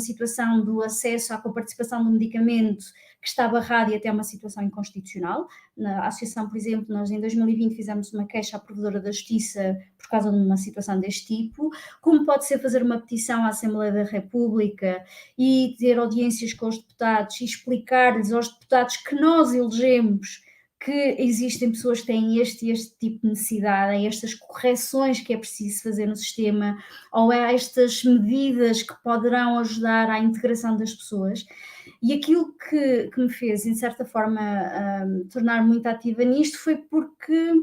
situação do acesso à coparticipação do medicamento que está barrada e até uma situação inconstitucional. Na associação, por exemplo, nós em 2020 fizemos uma queixa à Provedora da Justiça por causa de uma situação deste tipo, como pode ser fazer uma petição à Assembleia da República e ter audiências com os deputados e explicar-lhes aos deputados que nós elegemos que existem pessoas que têm este tipo de necessidade, há estas correções que é preciso fazer no sistema, ou há estas medidas que poderão ajudar à integração das pessoas. E aquilo que me fez, em certa forma, tornar muito ativa nisto foi porque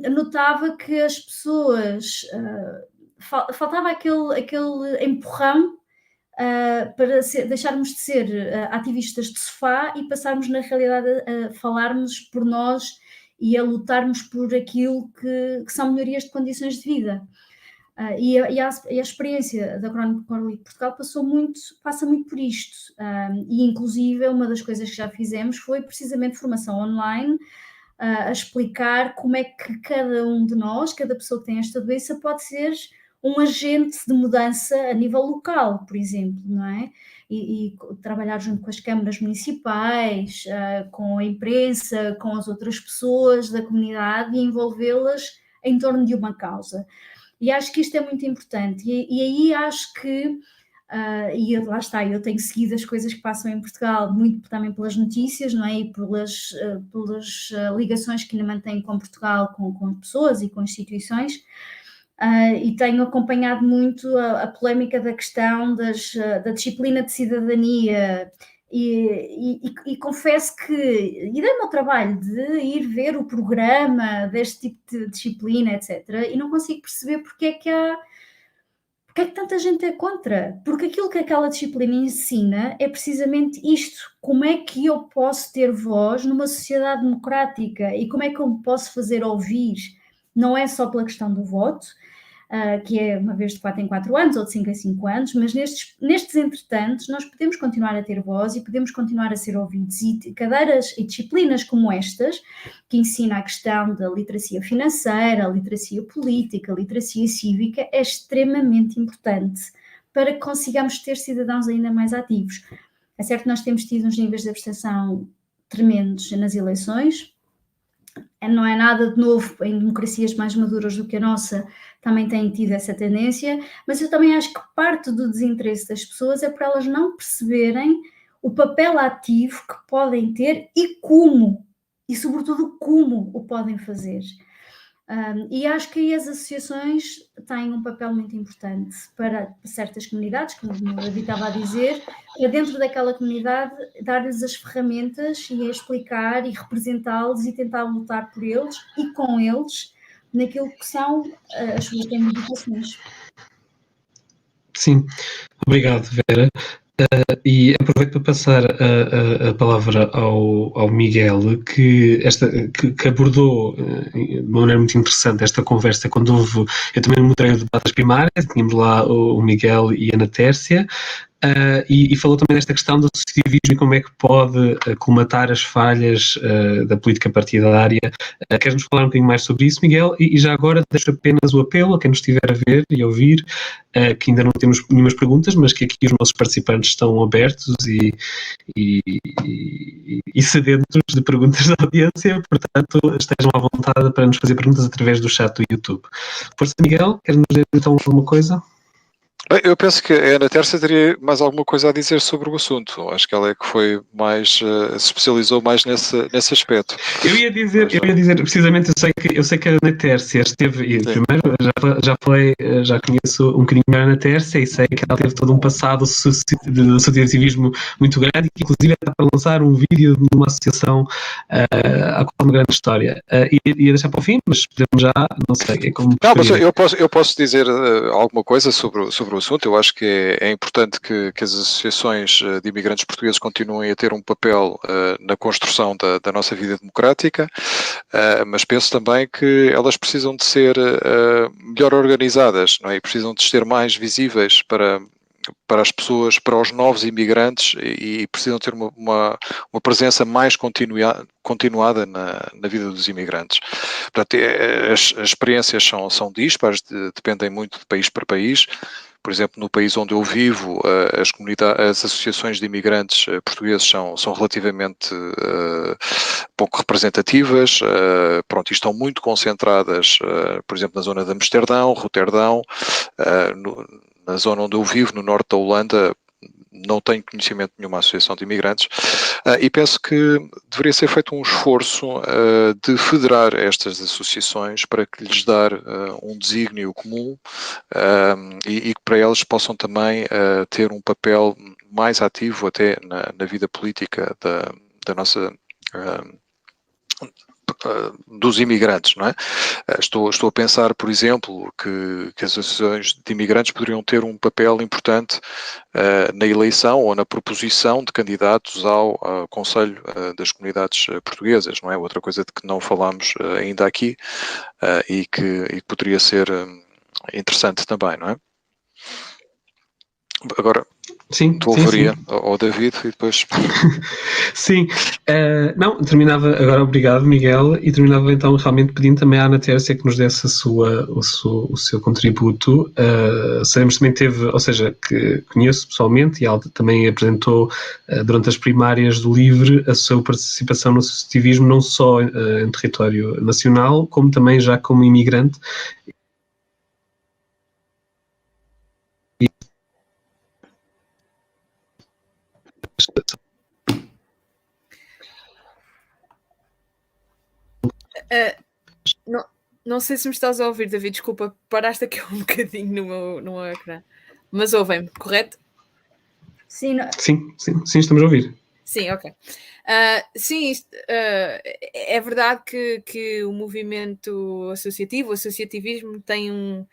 notava que as pessoas, faltava aquele empurrão para deixarmos de ser ativistas de sofá e passarmos na realidade a falarmos por nós e a lutarmos por aquilo que são melhorias de condições de vida. E a experiência da Crónica Cólico Portugal passa muito por isto, e inclusive uma das coisas que já fizemos foi precisamente formação online, a explicar como é que cada um de nós, cada pessoa que tem esta doença pode ser um agente de mudança a nível local, por exemplo, não é? E trabalhar junto com as câmaras municipais, com a imprensa, com as outras pessoas da comunidade e envolvê-las em torno de uma causa. E acho que isto é muito importante. E aí acho que, e lá está, eu tenho seguido as coisas que passam em Portugal, muito também pelas notícias, não é? E pelas ligações que ainda mantenho com Portugal, com pessoas e com instituições. E tenho acompanhado muito a polémica da questão da disciplina de cidadania e confesso que dei-me ao trabalho de ir ver o programa deste tipo de disciplina, etc. E não consigo perceber porque porque é que tanta gente é contra? Porque aquilo que aquela disciplina ensina é precisamente isto. Como é que eu posso ter voz numa sociedade democrática e como é que eu me posso fazer ouvir? Não é só pela questão do voto, que é uma vez de 4 em 4 anos ou de 5 em 5 anos, mas nestes entretantos nós podemos continuar a ter voz e podemos continuar a ser ouvidos, e cadeiras e disciplinas como estas, que ensina a questão da literacia financeira, a literacia política, a literacia cívica, é extremamente importante para que consigamos ter cidadãos ainda mais ativos. É certo que nós temos tido uns níveis de abstenção tremendos nas eleições, não é nada de novo, em democracias mais maduras do que a nossa também têm tido essa tendência, mas eu também acho que parte do desinteresse das pessoas é por elas não perceberem o papel ativo que podem ter e como, e sobretudo como o podem fazer. E acho que aí as associações têm um papel muito importante para certas comunidades, como o David estava a dizer, para dentro daquela comunidade dar-lhes as ferramentas e explicar e representá-los e tentar lutar por eles e com eles naquilo que são as suas reivindicações. Sim, obrigado, Vera. E aproveito para passar a palavra ao Miguel, que abordou de uma maneira muito interessante esta conversa quando houve. Eu também moderei o debate das primárias, tínhamos lá o Miguel e a Ana Tércia. E falou também desta questão do associativismo e como é que pode colmatar as falhas da política partidária. Queres-nos falar um bocadinho mais sobre isso, Miguel? E já agora deixo apenas o apelo a quem nos estiver a ver e a ouvir, que ainda não temos nenhumas perguntas, mas que aqui os nossos participantes estão abertos e sedentos de perguntas da audiência, portanto estejam à vontade para nos fazer perguntas através do chat do YouTube. Força, Miguel, queres-nos dizer então alguma coisa? Bem, eu penso que a Ana Tércia teria mais alguma coisa a dizer sobre o assunto. Acho que ela é que foi mais, se especializou mais nesse aspecto. Eu ia dizer precisamente, eu sei que a Ana Tércia esteve, e primeiro já conheço um bocadinho melhor a Ana Tércia e sei que ela teve todo um passado de associativismo muito grande, e que inclusive está para lançar um vídeo de uma associação a uma grande história. Ia deixar para o fim, mas podemos já, não sei, é como não, mas preferir. eu posso dizer alguma coisa sobre o assunto. Eu acho que é importante que as associações de imigrantes portugueses continuem a ter um papel na construção da nossa vida democrática, mas penso também que elas precisam de ser melhor organizadas, não é? E precisam de ser mais visíveis para as pessoas, para os novos imigrantes, e precisam ter uma presença mais continuada na vida dos imigrantes. Portanto, as experiências são dispares, dependem muito de país para país. Por exemplo, no país onde eu vivo, as associações de imigrantes portugueses são relativamente pouco representativas, e estão muito concentradas, por exemplo, na zona de Amsterdão, Roterdão, na zona onde eu vivo, no norte da Holanda, não tenho conhecimento de nenhuma associação de imigrantes, e penso que deveria ser feito um esforço de federar estas associações para que lhes dar um desígnio comum, e que para elas possam também ter um papel mais ativo até na vida política da nossa dos imigrantes, não é? Estou a pensar, por exemplo, que as associações de imigrantes poderiam ter um papel importante na eleição ou na proposição de candidatos ao Conselho das Comunidades Portuguesas, não é? Outra coisa de que não falámos ainda aqui, e que poderia ser interessante também, não é? Agora, Sim, tu ouviria ao David e depois... Sim, não, terminava agora, obrigado, Miguel, e terminava então realmente pedindo também à Ana Tércia que nos desse o seu contributo. Sabemos também ou seja, que conheço pessoalmente, e ela também apresentou durante as primárias do LIVRE a sua participação no associativismo, não só em território nacional, como também já como imigrante. Não sei se me estás a ouvir, David, desculpa, paraste aqui um bocadinho no meu ecrã. Mas ouvem-me, correto? Sim, Estamos a ouvir. Sim, ok. Sim, é verdade que o movimento associativo, o associativismo tem um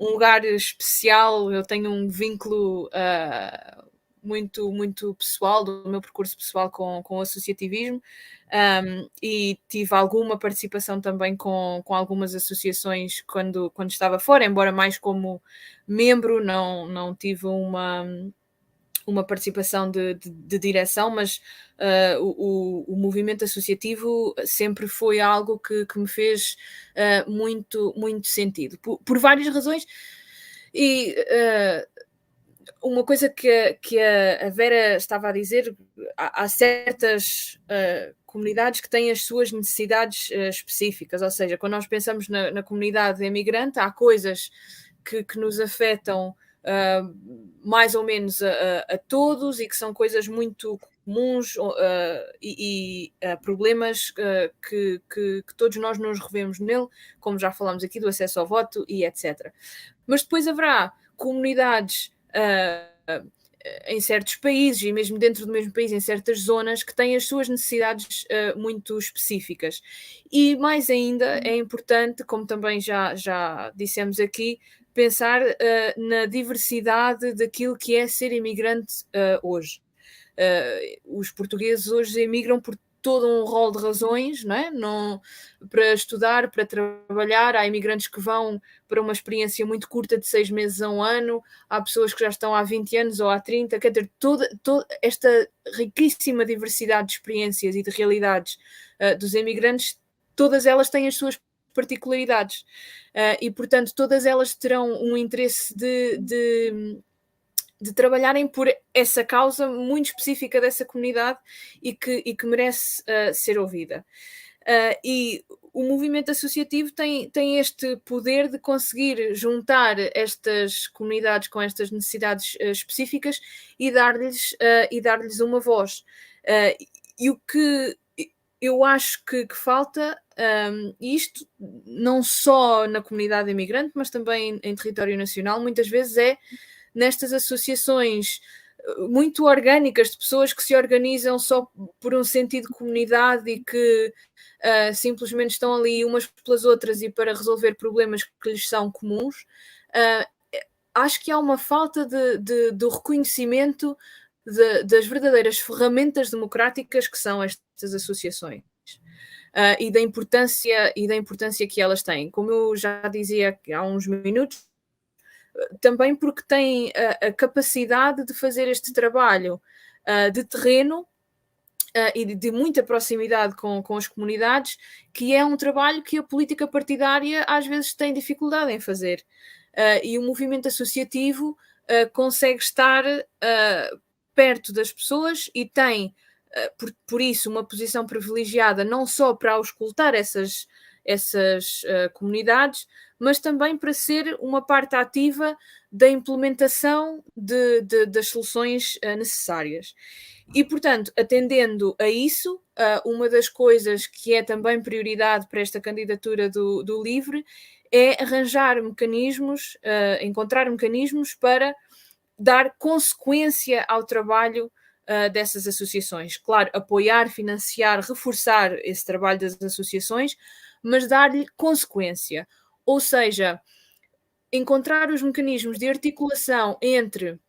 lugar especial, eu tenho um vínculo muito, muito pessoal, do meu percurso pessoal com o associativismo, e tive alguma participação também com algumas associações quando estava fora, embora mais como membro, não tive uma participação de direção, mas o movimento associativo sempre foi algo que me fez muito, muito sentido, por várias razões. E uma coisa que a Vera estava a dizer, há certas comunidades que têm as suas necessidades específicas, ou seja, quando nós pensamos na comunidade imigrante, há coisas que nos afetam mais ou menos a todos e que são coisas muito comuns e problemas que todos nós nos revemos nele, como já falámos aqui, do acesso ao voto e etc. Mas depois haverá comunidades em certos países e mesmo dentro do mesmo país, em certas zonas, que têm as suas necessidades muito específicas. E mais ainda é importante, como também já dissemos aqui, pensar na diversidade daquilo que é ser imigrante hoje. Os portugueses hoje emigram por todo um rol de razões, não é? Para estudar, para trabalhar. Há imigrantes que vão para uma experiência muito curta de 6 meses a 1 ano, há pessoas que já estão há 20 anos ou há 30, quer dizer, toda esta riquíssima diversidade de experiências e de realidades dos imigrantes, todas elas têm as suas particularidades e, portanto, todas elas terão um interesse de trabalharem por essa causa muito específica dessa comunidade e que merece ser ouvida. E o movimento associativo tem este poder de conseguir juntar estas comunidades com estas necessidades específicas e dar-lhes uma voz. E o que eu acho que falta, isto não só na comunidade imigrante, mas também em território nacional, muitas vezes é nestas associações muito orgânicas de pessoas que se organizam só por um sentido de comunidade e que simplesmente estão ali umas pelas outras e para resolver problemas que lhes são comuns. Acho que há uma falta do reconhecimento das verdadeiras ferramentas democráticas que são estas associações. E da importância que elas têm. Como eu já dizia há uns minutos, também porque têm a capacidade de fazer este trabalho de terreno e de muita proximidade com as comunidades, que é um trabalho que a política partidária às vezes tem dificuldade em fazer. E o movimento associativo consegue estar perto das pessoas e tem, por isso, uma posição privilegiada não só para auscultar essas comunidades, mas também para ser uma parte ativa da implementação das soluções necessárias. E, portanto, atendendo a isso, uma das coisas que é também prioridade para esta candidatura do LIVRE é arranjar mecanismos, encontrar mecanismos para dar consequência ao trabalho dessas associações. Claro, apoiar, financiar, reforçar esse trabalho das associações, mas dar-lhe consequência. Ou seja, encontrar os mecanismos de articulação entre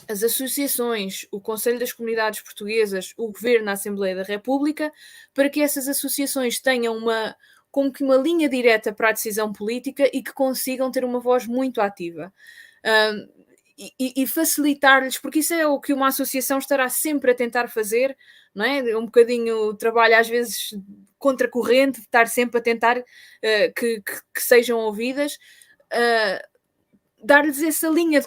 as associações, o Conselho das Comunidades Portuguesas, o Governo, a Assembleia da República, para que essas associações tenham como que uma linha direta para a decisão política e que consigam ter uma voz muito ativa. E facilitar-lhes, porque isso é o que uma associação estará sempre a tentar fazer, não é? Um bocadinho trabalho às vezes contracorrente, de estar sempre a tentar que sejam ouvidas, dar-lhes essa linha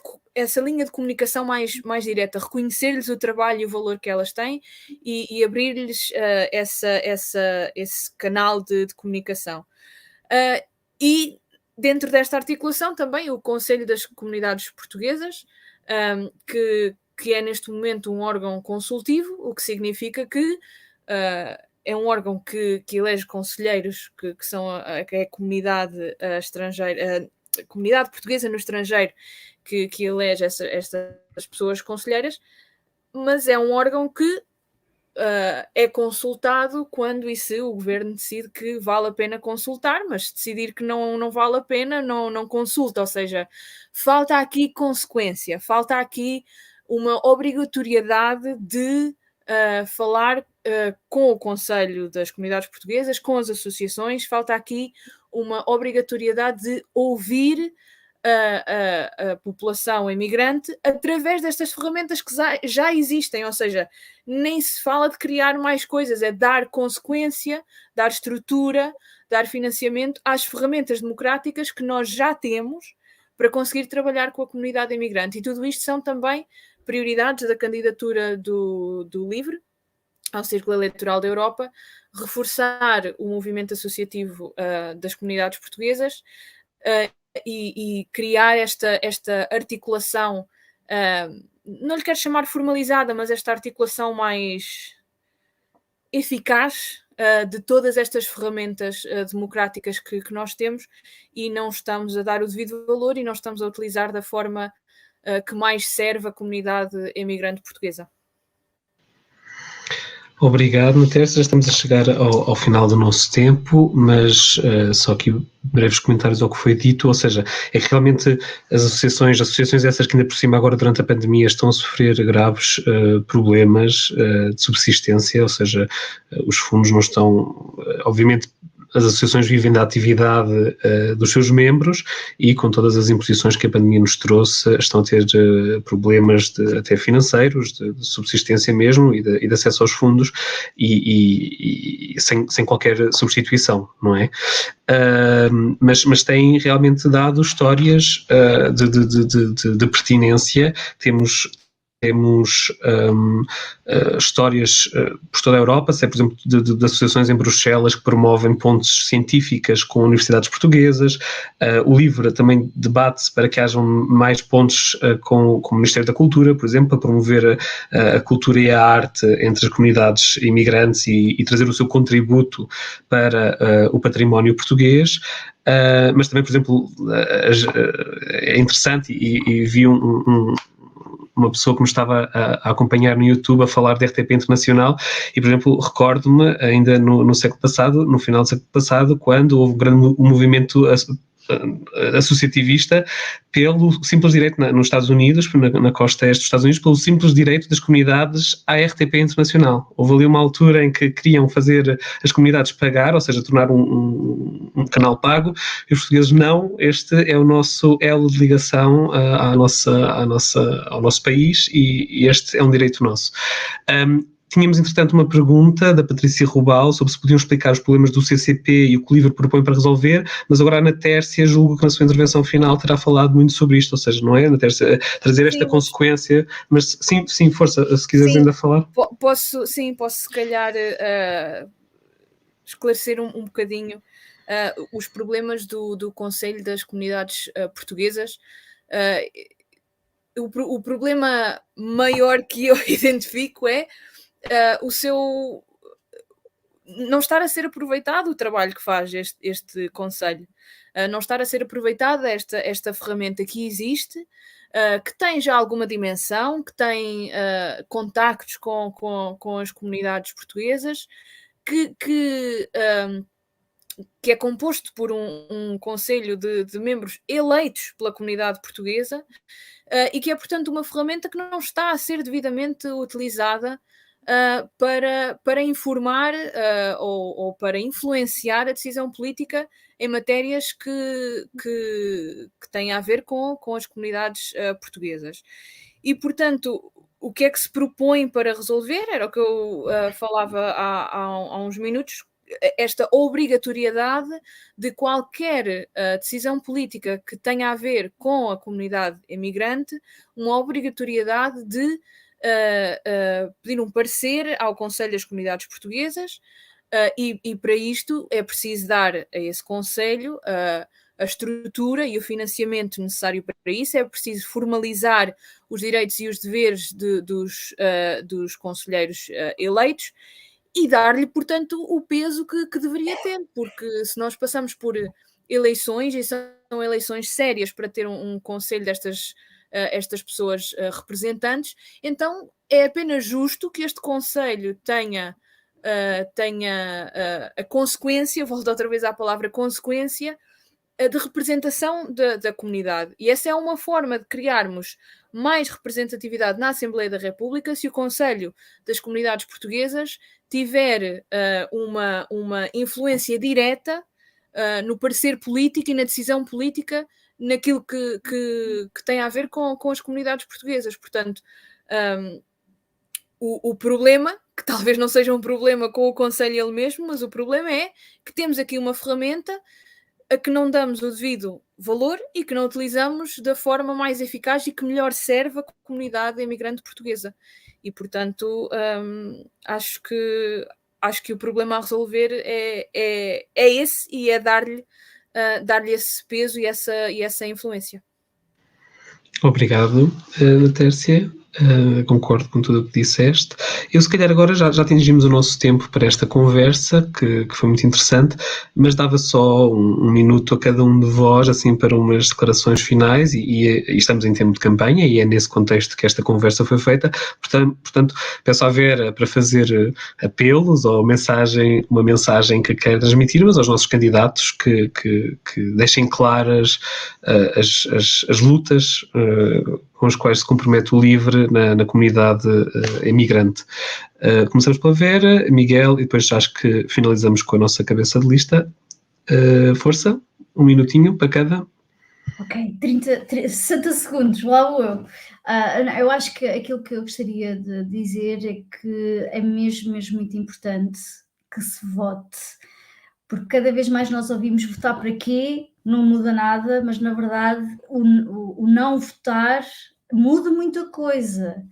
de comunicação mais direta, reconhecer-lhes o trabalho e o valor que elas têm e abrir-lhes esse canal de comunicação. E dentro desta articulação também o Conselho das Comunidades Portuguesas, que é neste momento um órgão consultivo, o que significa que é um órgão que elege conselheiros que é a comunidade estrangeira, a comunidade portuguesa no estrangeiro que elege estas pessoas conselheiras, mas é um órgão que é consultado quando e se o governo decide que vale a pena consultar, mas se decidir que não vale a pena, não consulta. Ou seja, falta aqui consequência, falta aqui uma obrigatoriedade de falar com o Conselho das Comunidades Portuguesas, com as associações, falta aqui uma obrigatoriedade de ouvir a população imigrante através destas ferramentas que já existem, ou seja, nem se fala de criar mais coisas, é dar consequência, dar estrutura, dar financiamento às ferramentas democráticas que nós já temos para conseguir trabalhar com a comunidade imigrante. E tudo isto são também prioridades da candidatura do LIVRE ao Círculo Eleitoral da Europa, reforçar o movimento associativo das comunidades portuguesas e criar esta articulação, não lhe quero chamar formalizada, mas esta articulação mais eficaz de todas estas ferramentas democráticas que nós temos, e não estamos a dar o devido valor e não estamos a utilizar da forma que mais serve a comunidade imigrante portuguesa. Obrigado, Matheus. Já estamos a chegar ao final do nosso tempo, mas só aqui breves comentários ao que foi dito, ou seja, é que realmente as associações essas que ainda por cima agora durante a pandemia estão a sofrer graves problemas de subsistência, ou seja, os fundos não estão, obviamente, as associações vivem da atividade dos seus membros e com todas as imposições que a pandemia nos trouxe estão a ter problemas até financeiros, de subsistência mesmo e de acesso aos fundos e sem qualquer substituição, não é? Mas têm realmente dado histórias de pertinência. Temos histórias por toda a Europa, por exemplo, de associações em Bruxelas que promovem pontes científicas com universidades portuguesas. O LIVRE também debate-se para que hajam mais pontes com o Ministério da Cultura, por exemplo, para promover a cultura e a arte entre as comunidades imigrantes e trazer o seu contributo para o património português. Mas também, por exemplo, é interessante e vi uma pessoa que me estava a acompanhar no YouTube a falar de RTP Internacional e, por exemplo, recordo-me ainda no século passado, no final do século passado, quando houve um grande movimento associativista pelo simples direito nos Estados Unidos, na costa este dos Estados Unidos, pelo simples direito das comunidades à RTP Internacional. Houve ali uma altura em que queriam fazer as comunidades pagar, ou seja, tornar um canal pago, e os portugueses não, este é o nosso elo de ligação ao nosso país e este é um direito nosso. Tínhamos, entretanto, uma pergunta da Patrícia Rubal sobre se podiam explicar os problemas do CCP e o que o LIVRE propõe para resolver, mas agora a Ana Tércia julgo que na sua intervenção final terá falado muito sobre isto, ou seja, não é, Ana Tércia, trazer esta consequência, mas sim, força, se quiseres ainda falar. Posso se calhar esclarecer um bocadinho os problemas do Conselho das Comunidades Portuguesas. O problema maior que eu identifico é o seu não estar a ser aproveitado o trabalho que faz este Conselho, não estar a ser aproveitada esta ferramenta que existe, que tem já alguma dimensão, que tem contactos com as comunidades portuguesas, que é composto por um conselho de membros eleitos pela comunidade portuguesa, e que é, portanto, uma ferramenta que não está a ser devidamente utilizada para informar ou para influenciar a decisão política em matérias que têm a ver com as comunidades portuguesas. E, portanto, o que é que se propõe para resolver? Era o que eu falava há uns minutos, esta obrigatoriedade de qualquer decisão política que tenha a ver com a comunidade imigrante, uma obrigatoriedade de pedir um parecer ao Conselho das Comunidades Portuguesas, e para isto é preciso dar a esse Conselho a estrutura e o financiamento necessário para isso, é preciso formalizar os direitos e os deveres dos conselheiros eleitos e dar-lhe, portanto, o peso que deveria ter, porque se nós passamos por eleições, e são eleições sérias para ter um conselho destas estas pessoas representantes, então é apenas justo que este Conselho tenha a consequência, volto outra vez à palavra consequência, de representação da comunidade. E essa é uma forma de criarmos mais representatividade na Assembleia da República se o Conselho das Comunidades Portuguesas tiver uma influência direta no parecer político e na decisão política naquilo que tem a ver com as comunidades portuguesas. Portanto, o problema, que talvez não seja um problema com o Conselho ele mesmo, mas o problema é que temos aqui uma ferramenta a que não damos o devido valor e que não utilizamos da forma mais eficaz e que melhor serve a comunidade imigrante portuguesa. E, portanto, acho que o problema a resolver é esse, e é dar-lhe esse peso e essa influência. Obrigado, Natércia. Concordo com tudo o que disseste. Eu, se calhar, agora já atingimos o nosso tempo para esta conversa, que foi muito interessante, mas dava só um minuto a cada um de vós, assim, para umas declarações finais, e estamos em tempo de campanha, e é nesse contexto que esta conversa foi feita. Portanto, peço à Vera para fazer apelos ou uma mensagem que quer transmitir-nos aos nossos candidatos, que deixem claras as lutas com as quais se compromete o LIVRE na comunidade imigrante. Começamos pela Vera, Miguel, e depois acho que finalizamos com a nossa cabeça de lista. Força, um minutinho para cada. Ok, 60 segundos, lá vou eu. Eu acho que aquilo que eu gostaria de dizer é que é mesmo muito importante que se vote, porque cada vez mais nós ouvimos votar para quê, não muda nada, mas na verdade o não votar muda muita coisa,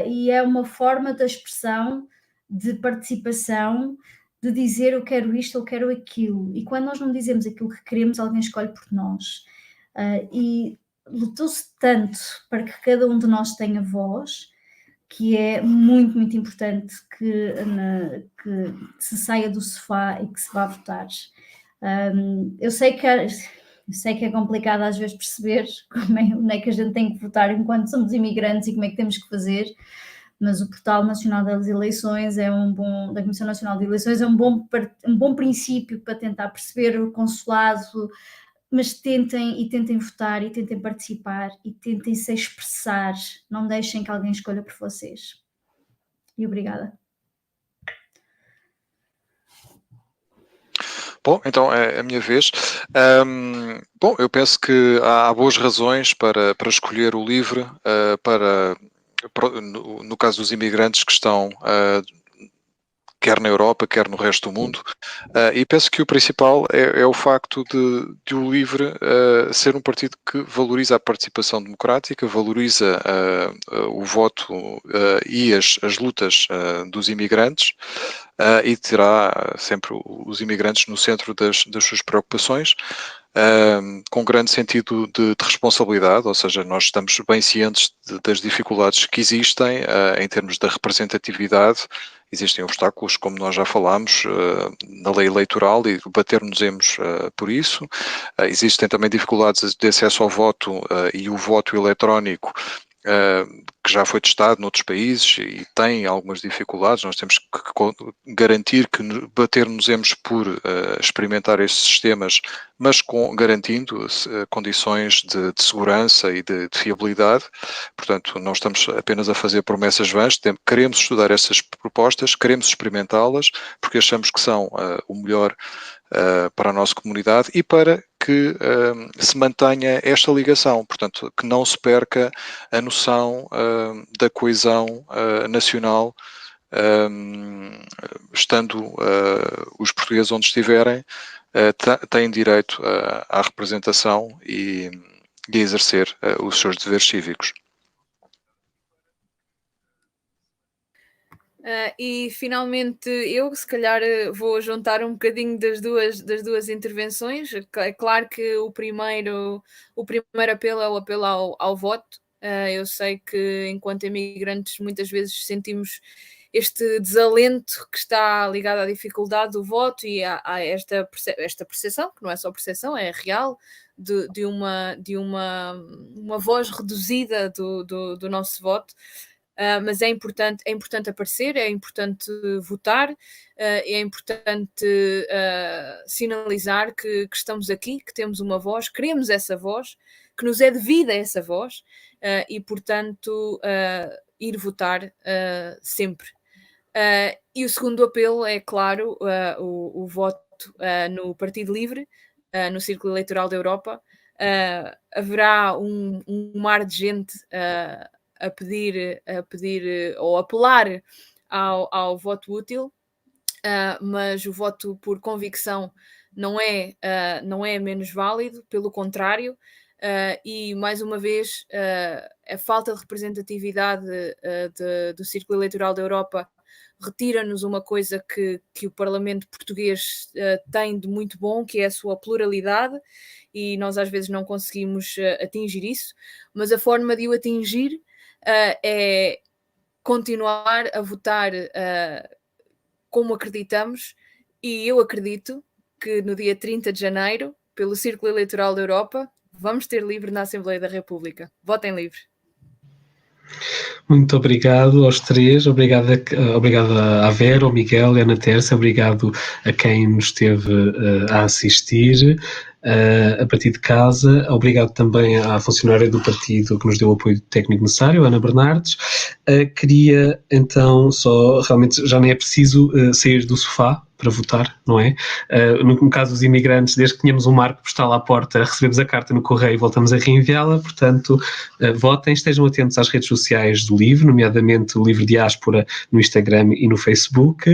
e é uma forma de expressão, de participação, de dizer eu quero isto, eu quero aquilo, e quando nós não dizemos aquilo que queremos, alguém escolhe por nós. E lutou-se tanto para que cada um de nós tenha voz, que é muito importante que se saia do sofá e que se vá votar. Eu sei que é complicado às vezes perceber como é que a gente tem que votar enquanto somos imigrantes e como é que temos que fazer, mas o Portal Nacional das Eleições da Comissão Nacional de Eleições é um bom princípio para tentar perceber o consulado, mas tentem votar e tentem participar e tentem se expressar, não deixem que alguém escolha por vocês. E obrigada. Bom, então é a minha vez. Bom, eu penso que há boas razões para escolher o LIVRE, no caso dos imigrantes que estão quer na Europa, quer no resto do mundo, e penso que o principal é o facto de o LIVRE ser um partido que valoriza a participação democrática, valoriza o voto e as lutas dos imigrantes, e terá sempre os imigrantes no centro das suas preocupações, com grande sentido de responsabilidade, ou seja, nós estamos bem cientes das dificuldades que existem em termos da representatividade. Existem obstáculos, como nós já falámos, na lei eleitoral, e bater-nos-emos por isso. Existem também dificuldades de acesso ao voto e o voto eletrónico, que já foi testado noutros países e tem algumas dificuldades. Nós temos que garantir que bater-nos-emos por experimentar estes sistemas, mas garantindo condições de segurança e de fiabilidade. Portanto, não estamos apenas a fazer promessas vãs, queremos estudar essas propostas, queremos experimentá-las, porque achamos que são o melhor para a nossa comunidade e para que se mantenha esta ligação, portanto, que não se perca a noção da coesão nacional, estando os portugueses onde estiverem, têm direito à representação e a exercer os seus deveres cívicos. E finalmente eu, se calhar, vou juntar um bocadinho das duas intervenções. É claro que o primeiro apelo é o apelo ao voto. Eu sei que enquanto imigrantes muitas vezes sentimos este desalento que está ligado à dificuldade do voto e a esta percepção, que não é só percepção, é real, de uma voz reduzida do nosso voto. Mas é importante aparecer, é importante votar, é importante sinalizar que estamos aqui, que temos uma voz, queremos essa voz, que nos é devida essa voz, e, portanto, ir votar sempre. E o segundo apelo é, claro, o voto no Partido Livre, no Círculo Eleitoral da Europa. Haverá um mar de gente a pedir ou apelar ao voto útil, mas o voto por convicção não é menos válido, pelo contrário, e mais uma vez a falta de representatividade do Círculo Eleitoral da Europa retira-nos uma coisa que o Parlamento português tem de muito bom, que é a sua pluralidade, e nós às vezes não conseguimos atingir isso, mas a forma de o atingir é continuar a votar como acreditamos, e eu acredito que no dia 30 de janeiro, pelo Círculo Eleitoral da Europa, vamos ter livre na Assembleia da República. Votem livre. Muito obrigado aos três, obrigado à Vera, ao Miguel e à Ana Tércia, obrigado a quem nos esteve a assistir a partir de casa, obrigado também à funcionária do partido que nos deu o apoio técnico necessário, Ana Bernardes. Queria então só, realmente já nem é preciso sair do sofá para votar, não é? No caso dos imigrantes, desde que tenhamos um marco postal à porta, recebemos a carta no correio e voltamos a reenviá-la, portanto, votem, estejam atentos às redes sociais do LIVRE, nomeadamente o LIVRE Diáspora no Instagram e no Facebook.